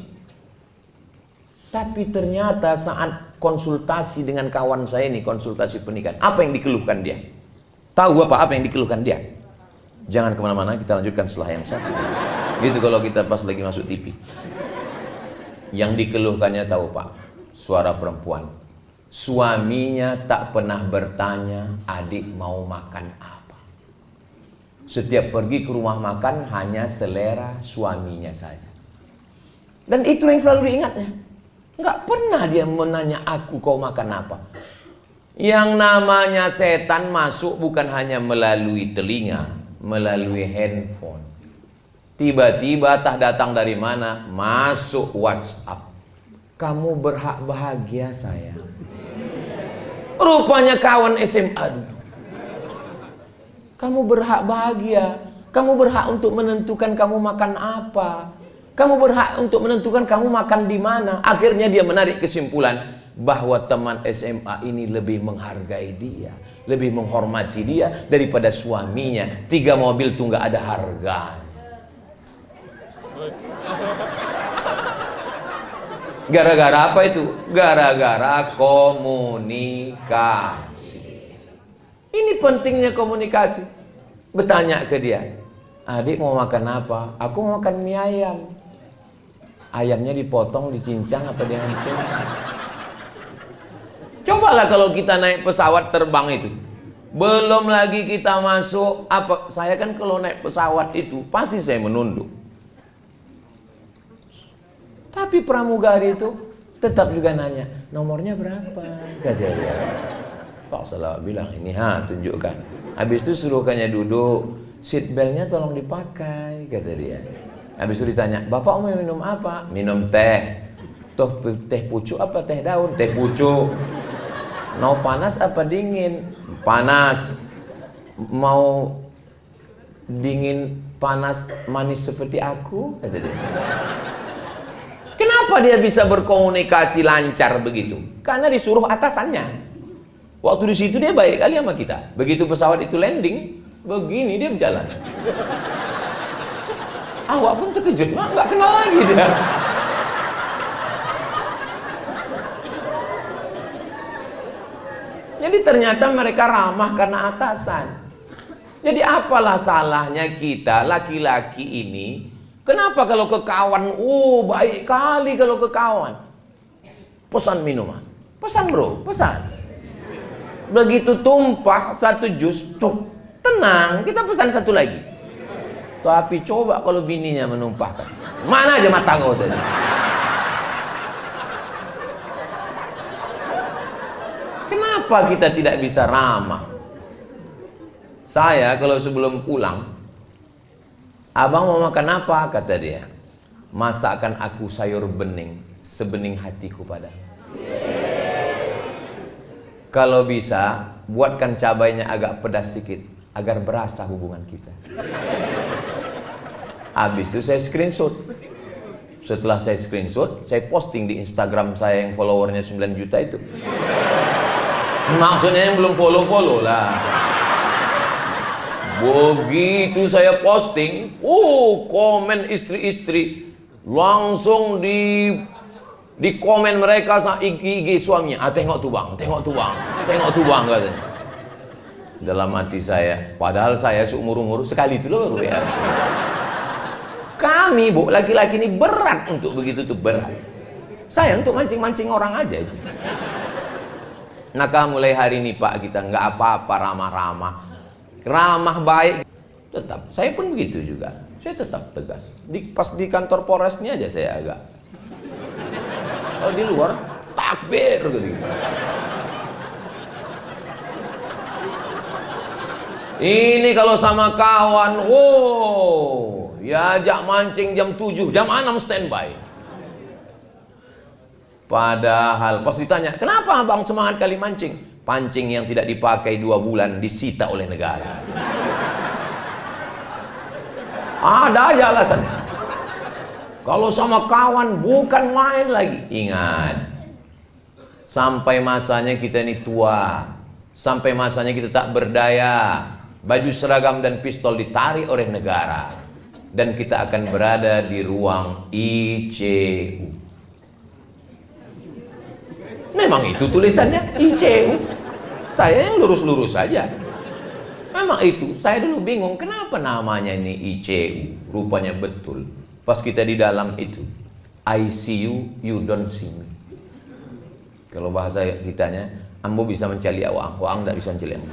Tapi ternyata saat konsultasi dengan kawan saya ini, konsultasi pernikahan, apa yang dikeluhkan dia? Tahu apa yang dikeluhkan dia? Jangan kemana-mana, kita lanjutkan setelah yang satu. Gitu kalau kita pas lagi masuk TV. Yang dikeluhkannya tahu Pak, suara perempuan. Suaminya tak pernah bertanya, adik mau makan apa. Setiap pergi ke rumah makan hanya selera suaminya saja. Dan itu yang selalu diingatnya. Nggak pernah dia menanya aku kau makan apa. Yang namanya setan masuk bukan hanya melalui telinga, melalui handphone. Tiba-tiba tak datang dari mana, masuk WhatsApp. Kamu berhak bahagia sayang. Rupanya kawan SMA dulu. Kamu berhak bahagia. Kamu berhak untuk menentukan kamu makan apa. Kamu berhak untuk menentukan kamu makan di mana. Akhirnya dia menarik kesimpulan bahwa teman SMA ini lebih menghargai dia, lebih menghormati dia daripada suaminya. 3 mobil tuh nggak ada harganya. Gara-gara apa itu? Gara-gara komunikasi. Ini pentingnya komunikasi. Bertanya ke dia, adik mau makan apa? Aku mau makan mie ayam. Ayamnya dipotong, dicincang apa dihancur? Cobalah kalau kita naik pesawat terbang itu. Belum lagi kita masuk apa? Saya kan kalau naik pesawat itu pasti saya menunduk. Tapi pramugari itu tetap juga nanya, nomornya berapa? Kata dia. Pak Salah bilang, ini tunjukkan. Habis itu suruhkannya duduk, seat beltnya tolong dipakai, kata dia. Habis itu ditanya, bapak mau minum apa? Minum teh. Toh teh pucuk apa teh daun? Teh pucuk. Mau panas apa dingin? Panas. Mau dingin, panas, manis seperti aku? Kata dia. Kenapa dia bisa berkomunikasi lancar begitu? Karena disuruh atasannya. Waktu di situ dia baik kali sama kita. Begitu pesawat itu landing, begini dia berjalan. Awak pun terkejut, nggak kenal lagi dia. Jadi ternyata mereka ramah karena atasan. Jadi apalah salahnya kita laki-laki ini? Kenapa kalau ke kawan, baik kali kalau ke kawan. Pesan minuman, pesan bro, pesan. Begitu tumpah 1 jus, tenang, kita pesan 1 lagi. Tapi coba kalau bininya menumpahkan, mana aja mata kau tadi. Kenapa kita tidak bisa ramah? Saya kalau sebelum pulang, abang mau makan apa? Kata dia. Masakan aku sayur bening, sebening hatiku padamu. Kalau bisa, buatkan cabainya agak pedas sedikit, agar berasa hubungan kita. Habis itu saya screenshot. Setelah saya screenshot, saya posting di Instagram saya yang followernya 9 juta itu. Maksudnya yang belum follow lah. Begitu saya posting, komen istri-istri langsung di komen mereka sama IG suaminya. Tengok tuh bang, tengok tuh bang, tengok tuh bang katanya. Dalam hati saya, padahal saya seumur-umur sekali itu loh baru ya. Kami laki-laki ini berat untuk begitu tuh, berat. Saya untuk mancing-mancing orang aja itu. Maka mulai hari ini Pak, kita nggak apa-apa ramah-ramah, ramah baik. Tetap, saya pun begitu juga. Saya tetap tegas. Pas di kantor Polresnya aja saya agak. Kalau di luar takbir gitu. Ini kalau sama kawan, ya ajak mancing jam 7, jam 6 standby. Padahal pas ditanya, kenapa abang semangat kali mancing? Pancing yang tidak dipakai 2 bulan disita oleh negara. Ada aja alasannya. Kalau sama kawan bukan main lagi. Ingat, sampai masanya kita ini tua, sampai masanya kita tak berdaya, baju seragam dan pistol ditarik oleh negara. dan kita akan berada di ruang ICU. Memang itu tulisannya ICU. Saya yang lurus-lurus saja. Memang itu. Saya dulu bingung kenapa namanya ini ICU. Rupanya betul. Pas kita di dalam itu, I see you, you don't see me. Kalau bahasa kitanya, ambo bisa mencari awang, awang tidak bisa mencari ambo.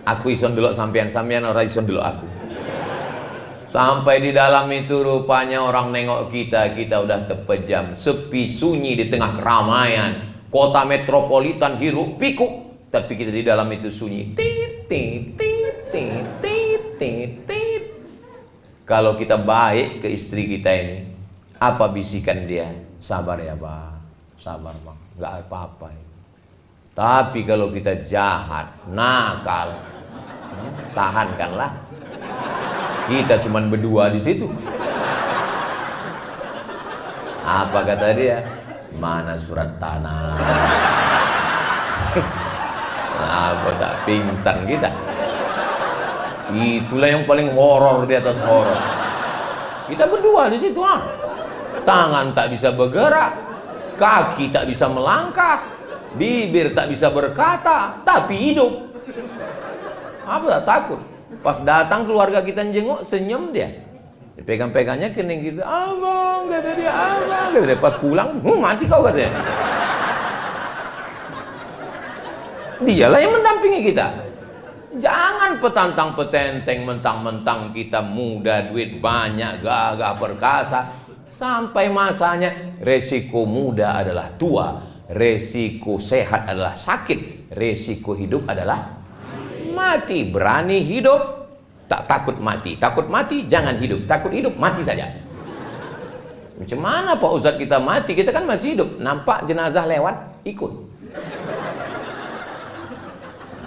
Aku ison delok sampean ora ison delok aku. Sampai di dalam itu rupanya orang nengok kita udah terpejam, sepi sunyi di tengah keramaian, kota metropolitan hiruk pikuk, tapi kita di dalam itu sunyi. Tit tit tit tit tit tit tit. Kalau kita baik ke istri kita ini, apa bisikan dia? Sabar ya, Bang. Sabar, Bang. Enggak apa-apa. Tapi kalau kita jahat, nakal, tahankanlah. Kita cuman berdua di situ. Apa kata dia? Mana surat tanah? Apa tak pingsan kita? Itulah yang paling horor di atas horor. Kita berdua di situ, Tangan tak bisa bergerak, kaki tak bisa melangkah, bibir tak bisa berkata, tapi hidup. Apa tak takut? Pas datang keluarga kita jenguk, senyum dia. Pegang-pegangnya kening gitu. Abang, kata dia, abang, kata dia. Pas pulang, mati kau, kata dia. Dialah yang mendampingi kita. Jangan petantang-petenteng, mentang-mentang kita muda, duit banyak, gagah, perkasa. Sampai masanya, resiko muda adalah tua, resiko sehat adalah sakit, resiko hidup adalah mati. Berani hidup, tak takut mati. Takut mati, jangan hidup. Takut hidup, mati saja. Macam mana Pak Ustadz kita mati? Kita kan masih hidup. Nampak jenazah lewat, ikut.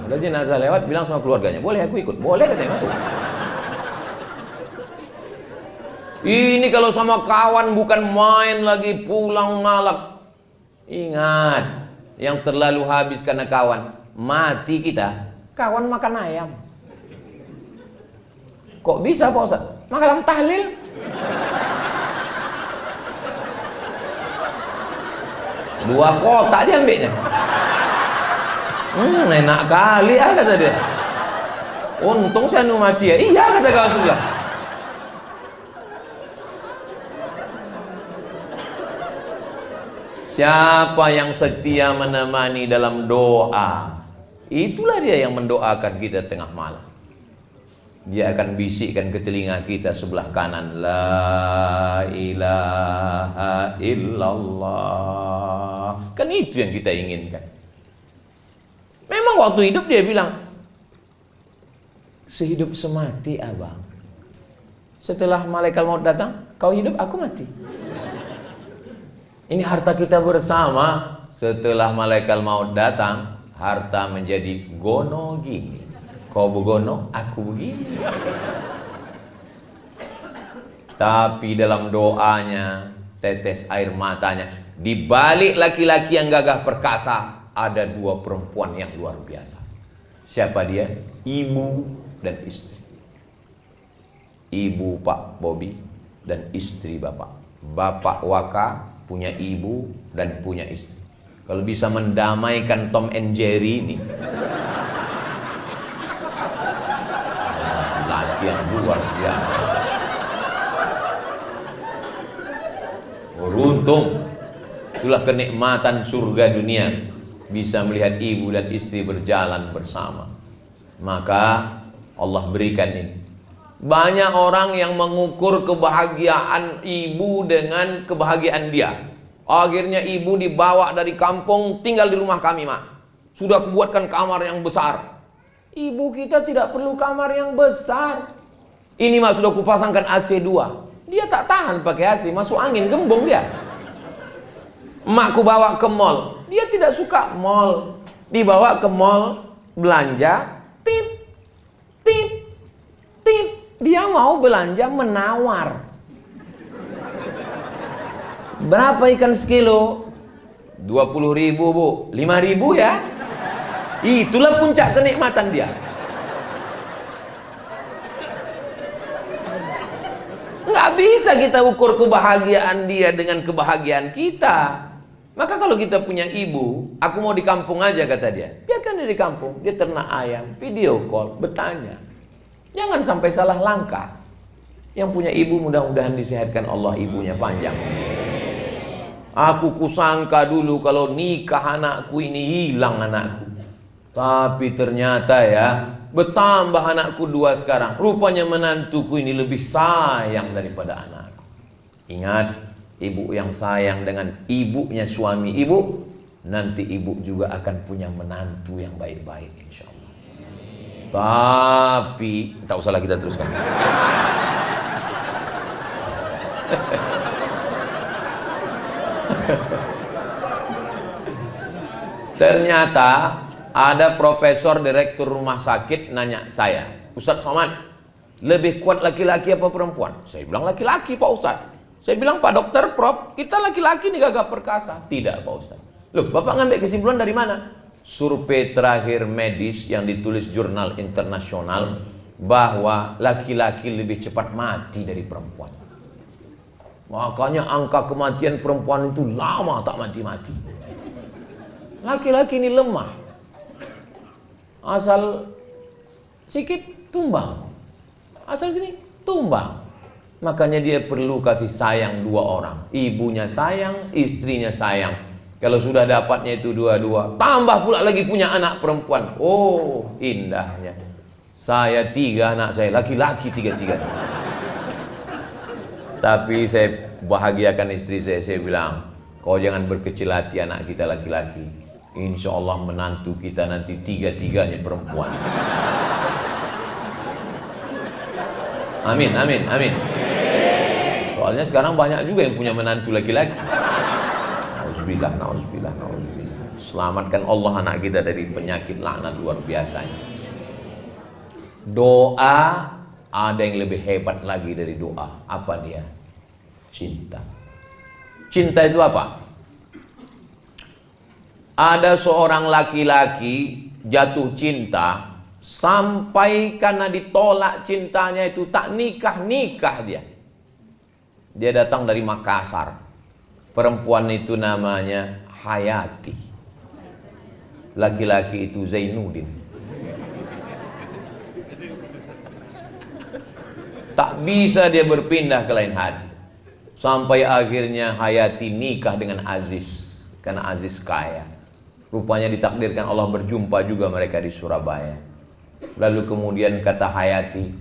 Udah jenazah lewat, bilang sama keluarganya, boleh aku ikut? Boleh, katanya, masuk. Ini kalau sama kawan bukan main lagi, pulang malam. Ingat, yang terlalu habis karena kawan, mati kita. Kawan makan ayam. Kok bisa Pak Ustaz? Malam tahlil. Dua kotak dia ambilnya. Enak kali kata dia. Untung saya mati ya. Iya, kata kawan sebelah. Siapa yang setia menemani dalam doa, itulah dia yang mendoakan kita tengah malam. Dia akan bisikkan ke telinga kita sebelah kanan, la ilaha illallah. Kan itu yang kita inginkan. Memang waktu hidup dia bilang, sehidup semati abang. Setelah malaikat maut datang, kau hidup, aku mati. Ini harta kita bersama. Setelah malaikat maut datang, harta menjadi gono gini. Kau begono, aku begini. Tapi dalam doanya, tetes air matanya, di balik laki-laki yang gagah perkasa, ada dua perempuan yang luar biasa. Siapa dia? Ibu dan istri. Ibu Pak Bobi dan istri Bapak. Bapak Waka punya ibu dan punya istri. Kalau bisa mendamaikan Tom and Jerry ini, laki yang luar biasa. Beruntung, itulah kenikmatan surga dunia, bisa melihat ibu dan istri berjalan bersama. Maka Allah berikan ini. Banyak orang yang mengukur kebahagiaan ibu dengan kebahagiaan dia. Akhirnya ibu dibawa dari kampung, tinggal di rumah kami, Mak. Sudah kubuatkan kamar yang besar. Ibu kita tidak perlu kamar yang besar. Ini, Mak, sudah kupasangkan AC 2. Dia tak tahan pakai AC, masuk angin, gembong dia. Mak ku bawa ke mall. Dia tidak suka mall. Dibawa ke mall, belanja, tit, tit, tit. Dia mau belanja menawar. Berapa ikan sekilo? 20.000 bu, 5.000 ya. Itulah puncak kenikmatan dia. Nggak bisa kita ukur kebahagiaan dia dengan kebahagiaan kita. Maka kalau kita punya ibu, aku mau di kampung aja kata dia, biarkan dia di kampung, dia ternak ayam, video call, bertanya. Jangan sampai salah langkah. Yang punya ibu mudah-mudahan disehatkan Allah, ibunya panjang. Aku kusangka dulu kalau nikah anakku ini hilang anakku. Tapi ternyata ya, bertambah anakku 2 sekarang. Rupanya menantuku ini lebih sayang daripada anakku. Ingat, ibu yang sayang dengan ibunya suami ibu, nanti ibu juga akan punya menantu yang baik-baik insya Allah. Tapi tak usahlah kita teruskan. Ternyata ada profesor direktur rumah sakit nanya saya, Ustadz Somad, lebih kuat laki-laki apa perempuan? Saya bilang laki-laki Pak Ustadz. Saya bilang Pak Dokter, Prof, kita laki-laki nih gagah perkasa. Tidak Pak Ustadz. Loh, Bapak ngambil kesimpulan dari mana? Survei terakhir medis yang ditulis jurnal internasional bahwa laki-laki lebih cepat mati dari perempuan. Makanya angka kematian perempuan itu lama tak mati-mati. Laki-laki ini lemah. Asal sikit tumbang. Asal gini tumbang. Makanya dia perlu kasih sayang 2 orang. Ibunya sayang, istrinya sayang. Kalau sudah dapatnya itu 2-2, tambah pula lagi punya anak perempuan. Oh, indahnya. Saya 3 anak saya, laki-laki 3-3. Tapi saya bahagiakan istri saya bilang, kau jangan berkecil hati anak kita laki-laki. Insya Allah menantu kita nanti 3-3-nya perempuan. Amin, amin, amin. Soalnya sekarang banyak juga yang punya menantu laki-laki. Nauzubillah, nauzubillah, nauzubillah. Selamatkan Allah anak kita dari penyakit laknat luar biasanya. Doa ada yang lebih hebat lagi dari doa. Apa dia? Cinta. Cinta itu apa? Ada seorang laki-laki jatuh cinta sampai karena ditolak cintanya itu tak nikah dia. Dia datang dari Makassar. Perempuan itu namanya Hayati. Laki-laki itu Zainuddin. Tak bisa dia berpindah ke lain hati. Sampai akhirnya Hayati nikah dengan Aziz. Karena Aziz kaya. Rupanya ditakdirkan Allah berjumpa juga mereka di Surabaya. Lalu kemudian kata Hayati,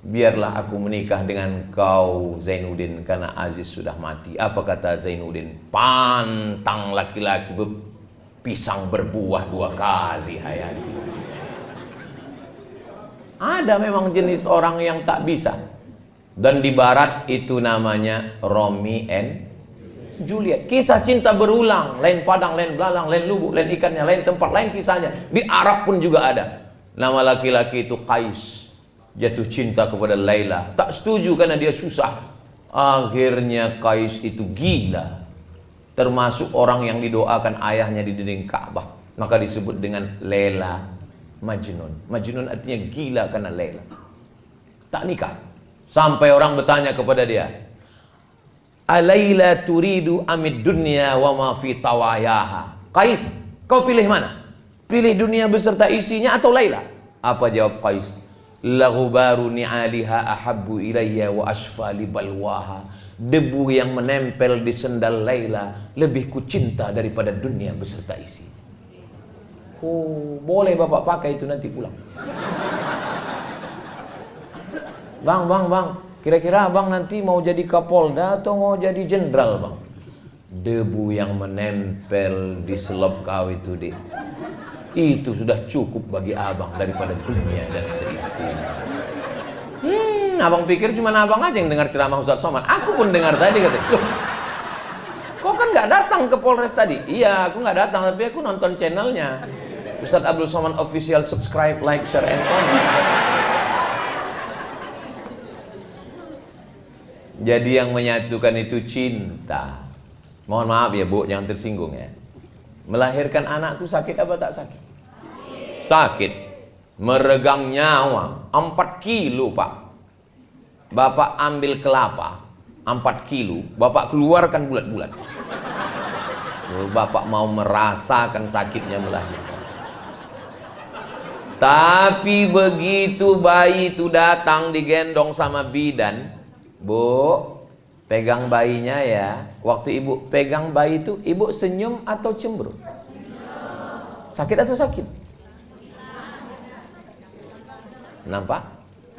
biarlah aku menikah dengan kau Zainuddin karena Aziz sudah mati. Apa kata Zainuddin? Pantang laki-laki pisang berbuah 2 kali Hayati. Ada memang jenis orang yang tak bisa. Dan di barat itu namanya Romeo and Juliet. Kisah cinta berulang, lain padang, lain belalang, lain lubuk, lain ikannya, lain tempat, lain kisahnya. Di Arab pun juga ada. Nama laki-laki itu Qais. Jatuh cinta kepada Laila. Tak setuju karena dia susah. Akhirnya Qais itu gila. Termasuk orang yang didoakan ayahnya di dinding Ka'bah. Maka disebut dengan Laila Majnun. Majnun artinya gila karena Laila. Tak nikah. Sampai orang bertanya kepada dia, Alaila turidu amid dunya wa ma fi tawayaha. Qais, kau pilih mana? Pilih dunia beserta isinya atau Laila? Apa jawab Qais? Laghubaru ni'aliha ahabbu ilayya wa ashfali balwaha. Debu yang menempel di sendal Laila lebih kucinta daripada dunia beserta isi. Oh, boleh bapak pakai itu nanti pulang. Bang, kira-kira abang nanti mau jadi Kapolda atau mau jadi jenderal bang? Debu yang menempel di selop kau itu deh, itu sudah cukup bagi abang daripada dunia dan seisi. Abang pikir cuma abang aja yang dengar ceramah Ustadz Somad? Aku pun dengar tadi katanya. Loh, kau kan nggak datang ke Polres tadi? Iya, aku nggak datang, tapi aku nonton channelnya Ustadz Abdul Somad Official. Subscribe, like, share, and comment. Jadi yang menyatukan itu cinta. Mohon maaf ya Bu, jangan tersinggung ya. Melahirkan anak itu sakit apa tak sakit? Sakit. Meregang nyawa 4 kilo Pak. Bapak ambil kelapa 4 kilo, Bapak keluarkan bulat-bulat. Bapak mau merasakan sakitnya melahirkan. Tapi begitu bayi itu datang digendong sama bidan, Bu, pegang bayinya ya. Waktu ibu pegang bayi itu, ibu senyum atau cemberut? Sakit atau sakit? Nampak?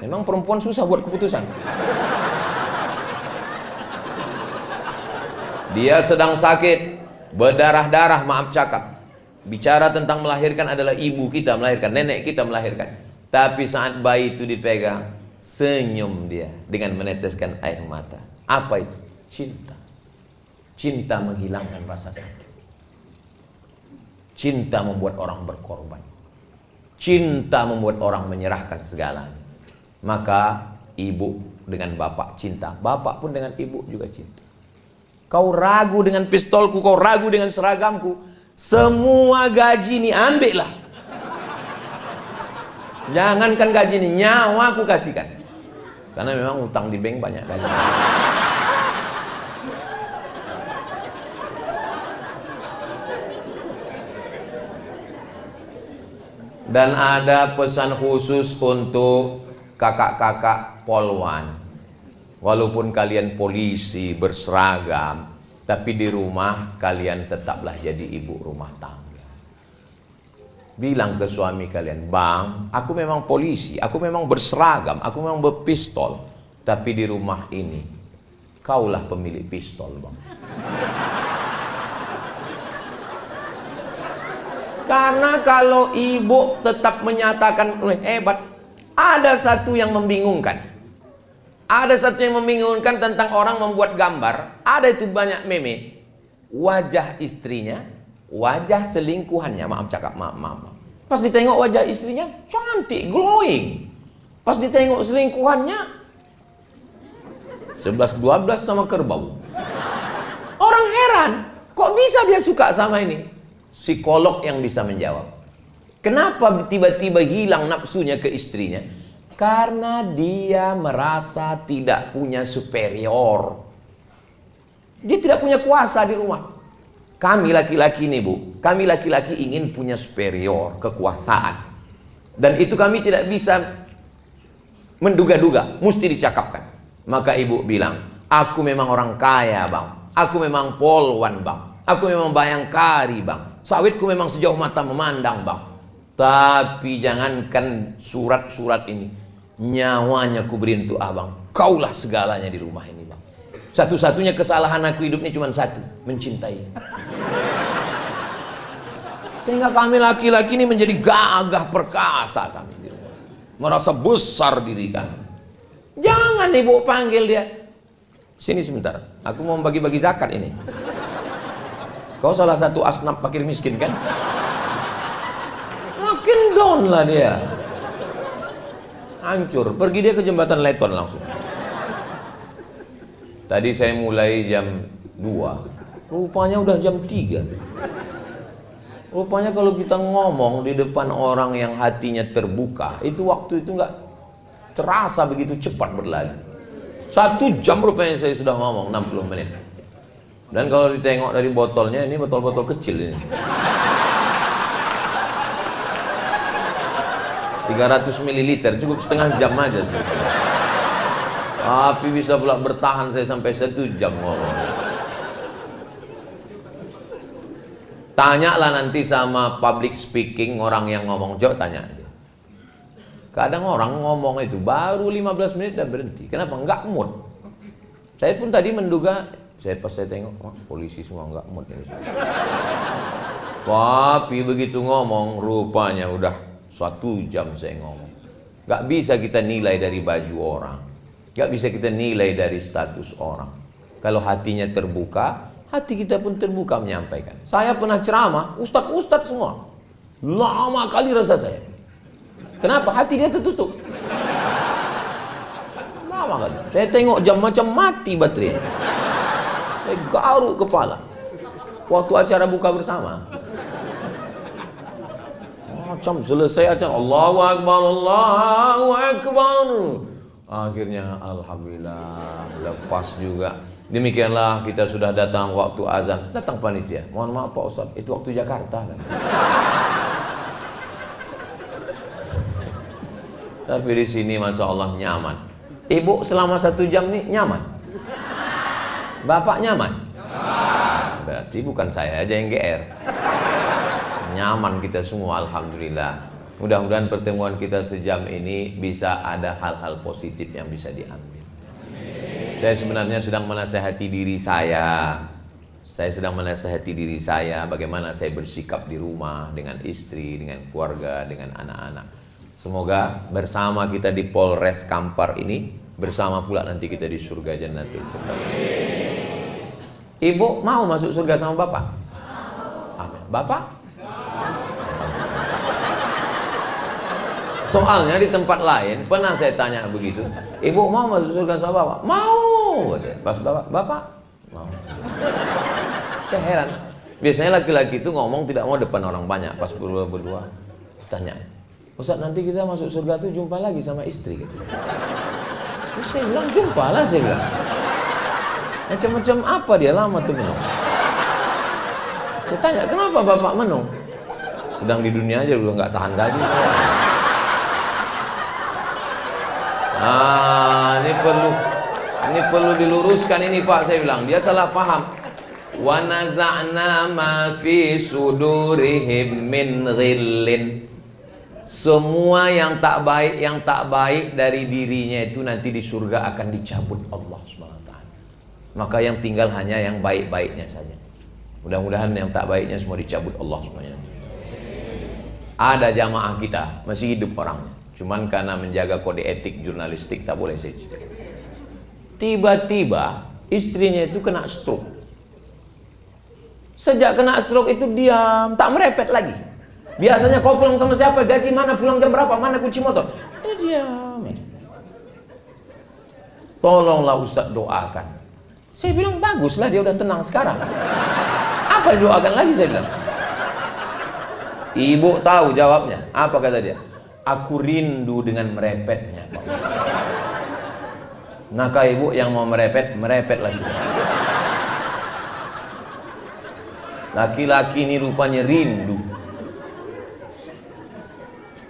Memang perempuan susah buat keputusan. Dia sedang sakit, berdarah-darah, maaf cakap. Bicara tentang melahirkan adalah ibu kita melahirkan, nenek kita melahirkan. Tapi saat bayi itu dipegang, senyum dia dengan meneteskan air mata. Apa itu? Cinta. Cinta menghilangkan rasa sakit. Cinta membuat orang berkorban. Cinta membuat orang menyerahkan segalanya. Maka ibu dengan bapak cinta, bapak pun dengan ibu juga cinta. Kau ragu dengan pistolku, kau ragu dengan seragamku, semua gaji ini ambillah. Jangankan gaji ini, nyawa aku kasihkan. Karena memang utang di bank banyak gaji. Dan ada pesan khusus untuk kakak-kakak polwan. Walaupun kalian polisi berseragam, tapi di rumah kalian tetaplah jadi ibu rumah tangga. Bilang ke suami kalian, Bang, aku memang polisi, aku memang berseragam, aku memang berpistol, tapi di rumah ini kaulah pemilik pistol, Bang. Karena kalau ibu tetap menyatakan hebat, ada satu yang membingungkan. Ada satu yang membingungkan tentang orang membuat gambar. Ada itu banyak meme. Wajah istrinya, wajah selingkuhannya. Maaf cakap, maaf. Pas ditengok wajah istrinya, cantik, glowing. Pas ditengok selingkuhannya, 11-12 sama kerbau. Orang heran, kok bisa dia suka sama ini? Psikolog yang bisa menjawab. Kenapa tiba-tiba hilang nafsunya ke istrinya? Karena dia merasa tidak punya superior. Dia tidak punya kuasa di rumah. Kami laki-laki nih, Bu, kami laki-laki ingin punya superior, kekuasaan. Dan itu kami tidak bisa menduga-duga, mesti dicakapkan. Maka ibu bilang, aku memang orang kaya, Bang. Aku memang polwan, Bang. Aku memang bayangkari, Bang. Sawitku memang sejauh mata memandang, Bang. Tapi jangankan surat-surat ini, nyawanya ku beri untuk abang. Kaulah segalanya di rumah ini, Bang. Satu-satunya kesalahan aku hidup ini cuma satu, mencintai. Sehingga kami laki-laki ini menjadi gagah perkasa kami di rumah. Merasa besar diri kami. Jangan ibu panggil dia. Sini sebentar, aku mau bagi-bagi zakat ini. Kau salah satu asnaf fakir miskin kan? Makin down lah dia. Hancur, pergi dia ke jembatan Leton langsung. Tadi saya mulai jam 2, rupanya udah jam 3. Rupanya kalau kita ngomong di depan orang yang hatinya terbuka, itu waktu itu nggak terasa begitu cepat berlalu. 1 jam rupanya saya sudah ngomong 60 menit. Dan kalau ditengok dari botolnya, ini botol-botol kecil ini. 300 ml, cukup setengah jam aja sih. Tapi bisa pula bertahan saya sampai 1 jam ngomong. Tanyalah nanti sama public speaking, orang yang ngomong, jauh tanya dia. Kadang orang ngomong itu baru 15 menit dan berhenti. Kenapa? Enggak mood. Saya pun tadi menduga, pas saya tengok, wah, polisi semua enggak mood ini. Tapi begitu ngomong, rupanya udah 1 jam saya ngomong. Gak bisa kita nilai dari baju orang, gak bisa kita nilai dari status orang. Kalau hatinya terbuka, hati kita pun terbuka menyampaikan. Saya pernah ceramah, ustadz semua, lama kali rasa saya. Kenapa? Hati dia tertutup. Lama kali. Saya tengok jam macam mati baterai. Saya garuk kepala waktu acara buka bersama. Macam selesai acara, Allahu Akbar, Allahu Akbar, Akhirnya alhamdulillah lepas juga. Demikianlah kita sudah datang waktu azan. Datang panitia. Mohon maaf Pak Ustaz, itu waktu Jakarta kan. Tapi di sini masya Allah nyaman. Ibu selama 1 jam nih nyaman. Bapak nyaman. Berarti bukan saya aja yang GR. Nyaman kita semua alhamdulillah. Mudah-mudahan pertemuan kita sejam ini bisa ada hal-hal positif yang bisa diambil. Saya sebenarnya sedang menasehati diri saya. Saya sedang menasehati diri saya bagaimana saya bersikap di rumah dengan istri, dengan keluarga, dengan anak-anak. Semoga bersama kita di Polres Kampar ini, bersama pula nanti kita di surga Jannatul Firdaus. Ibu mau masuk surga sama Bapak? Amin. Bapak? Soalnya di tempat lain pernah saya tanya begitu, ibu mau masuk surga sama Bapak? Mau. Pas Bapak mau. Saya heran. Biasanya laki-laki itu ngomong tidak mau depan orang banyak. Pas berdua tanya, Ustaz nanti kita masuk surga tuh jumpa lagi sama istri gitu. Terus saya bilang jumpa lah, saya bilang. Macam-macam apa dia lama tuh menung. Saya tanya kenapa Bapak menung? Sedang di dunia aja udah nggak tahan lagi. Ini perlu diluruskan ini Pak, saya bilang. Dia salah paham. Wa naza'na ma fi sudurihim min ghillin. Semua yang tak baik dari dirinya itu nanti di surga akan dicabut Allah SWT. Maka yang tinggal hanya yang baik-baiknya saja. Mudah-mudahan yang tak baiknya semua dicabut Allah semuanya. Ada jamaah kita masih hidup orangnya, cuman karena menjaga kode etik jurnalistik tak boleh saya cerita. Tiba-tiba istrinya itu kena stroke. Sejak kena stroke itu diam, tak merepet lagi. Biasanya kau pulang sama siapa, gaji mana, pulang jam berapa, mana kunci motor. Dia diam. Tolonglah Ustaz doakan. Saya bilang baguslah dia udah tenang sekarang. Apa didoakan lagi, saya bilang. Ibu tahu jawabnya. Apa kata dia? Aku rindu dengan merepetnya, Pak. Maka ibu yang mau merepet lagi. Laki-laki ini rupanya rindu.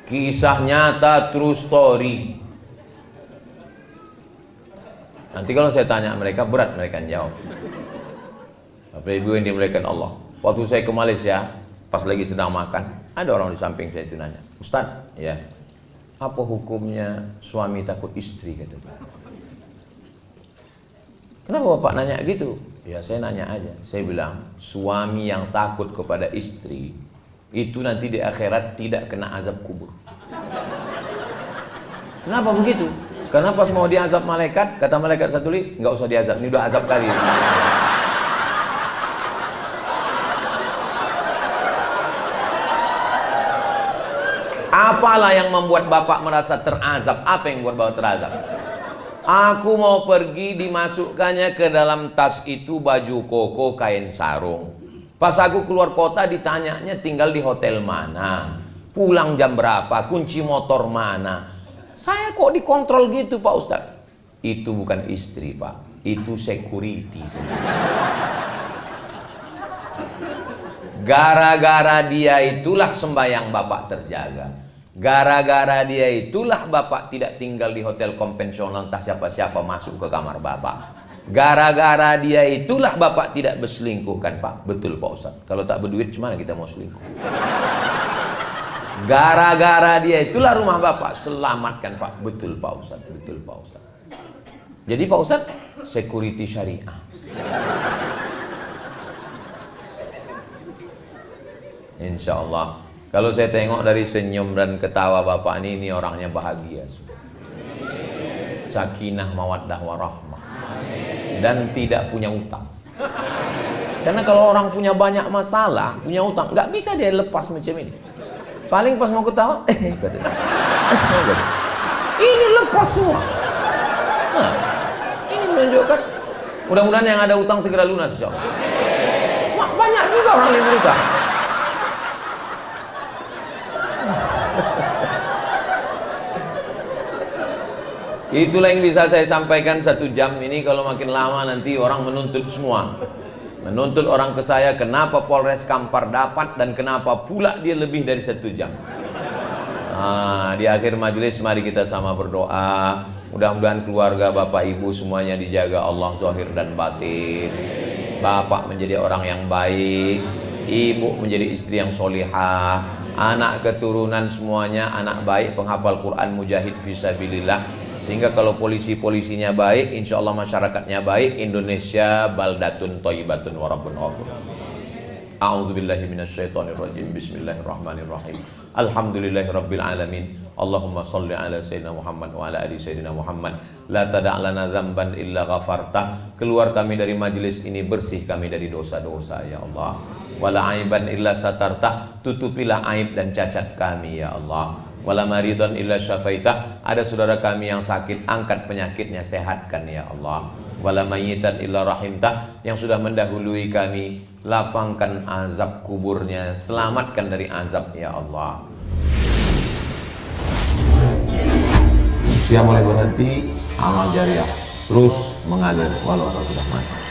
Kisah nyata, true story. Nanti kalau saya tanya mereka, berat mereka jawab. Bapak Ibu yang dimuliakan Allah. Waktu saya ke Malaysia, pas lagi sedang makan, ada orang di samping saya itu nanya, Ustaz, ya, apa hukumnya suami takut istri, kata dia. Kenapa Bapak nanya gitu? Ya saya nanya aja. Saya bilang, suami yang takut kepada istri itu nanti di akhirat tidak kena azab kubur. Kenapa begitu? Karena pas mau diazab malaikat, kata malaikat satu li, nggak usah diazab, ini udah azab kali. Apalah yang membuat Bapak merasa terazab? Apa yang membuat Bapak terazab? Aku mau pergi, dimasukkannya ke dalam tas itu baju koko, kain sarung. Pas aku keluar kota ditanyanya tinggal di hotel mana, pulang jam berapa, kunci motor mana. Saya kok dikontrol gitu Pak Ustadz? Itu bukan istri Pak, itu security. Gara-gara dia itulah sembahyang Bapak terjaga. Gara-gara dia itulah Bapak tidak tinggal di hotel konvensional entah siapa-siapa masuk ke kamar Bapak. Gara-gara dia itulah Bapak tidak berselingkuh kan Pak? Betul Pak Ustaz. Kalau tak berduit gimana kita mau selingkuh? Gara-gara dia itulah rumah Bapak selamatkan Pak. Betul Pak Ustaz. Betul Pak Ustaz. Jadi Pak Ustaz, security syariah. Insya Allah. Kalau saya tengok dari senyum dan ketawa Bapak ini orangnya bahagia. Sakinah, mawaddah, warahmah. Dan tidak punya utang. Karena kalau orang punya banyak masalah, punya utang, nggak bisa dia lepas macam ini. Paling pas mau ketawa, ini lepas semua. Nah, ini menunjukkan, mudah-mudahan yang ada utang segera lunas, insya Allah. Banyak juga orang yang berutang. Itulah yang bisa saya sampaikan 1 jam ini. Kalau makin lama nanti orang menuntut semua. Menuntut orang ke saya, kenapa Polres Kampar dapat dan kenapa pula dia lebih dari 1 jam. Di akhir majelis mari kita sama berdoa. Mudah-mudahan keluarga Bapak Ibu semuanya dijaga Allah zahir dan batin. Bapak menjadi orang yang baik, ibu menjadi istri yang solihah, anak keturunan semuanya anak baik, penghafal Quran, mujahid fisabilillah. Sehingga kalau polisi-polisinya baik, insya Allah masyarakatnya baik. Indonesia baldatun thayyibatun wa rabbun ghafur. A'udzubillahi minasyaitonirrajim. Bismillahirrahmanirrahim. Alhamdulillahirabbil alamin. Allahumma shalli ala sayyidina Muhammad wa ala ali sayyidina Muhammad. La tada' lana dzamban illa ghafartah. Keluar kami dari majelis ini, bersih kami dari dosa-dosa ya Allah. Wala aiban illa satartah. Tutupilah aib dan cacat kami ya Allah. Wala maridan illa syafaitah. Ada saudara kami yang sakit, angkat penyakitnya, sehatkan ya Allah. Wala mayyitan illa rahimtah. Yang sudah mendahului kami, lapangkan azab kuburnya, selamatkan dari azab ya Allah. Usia mulai berhenti, amal jariah terus mengalir walau sudah mati.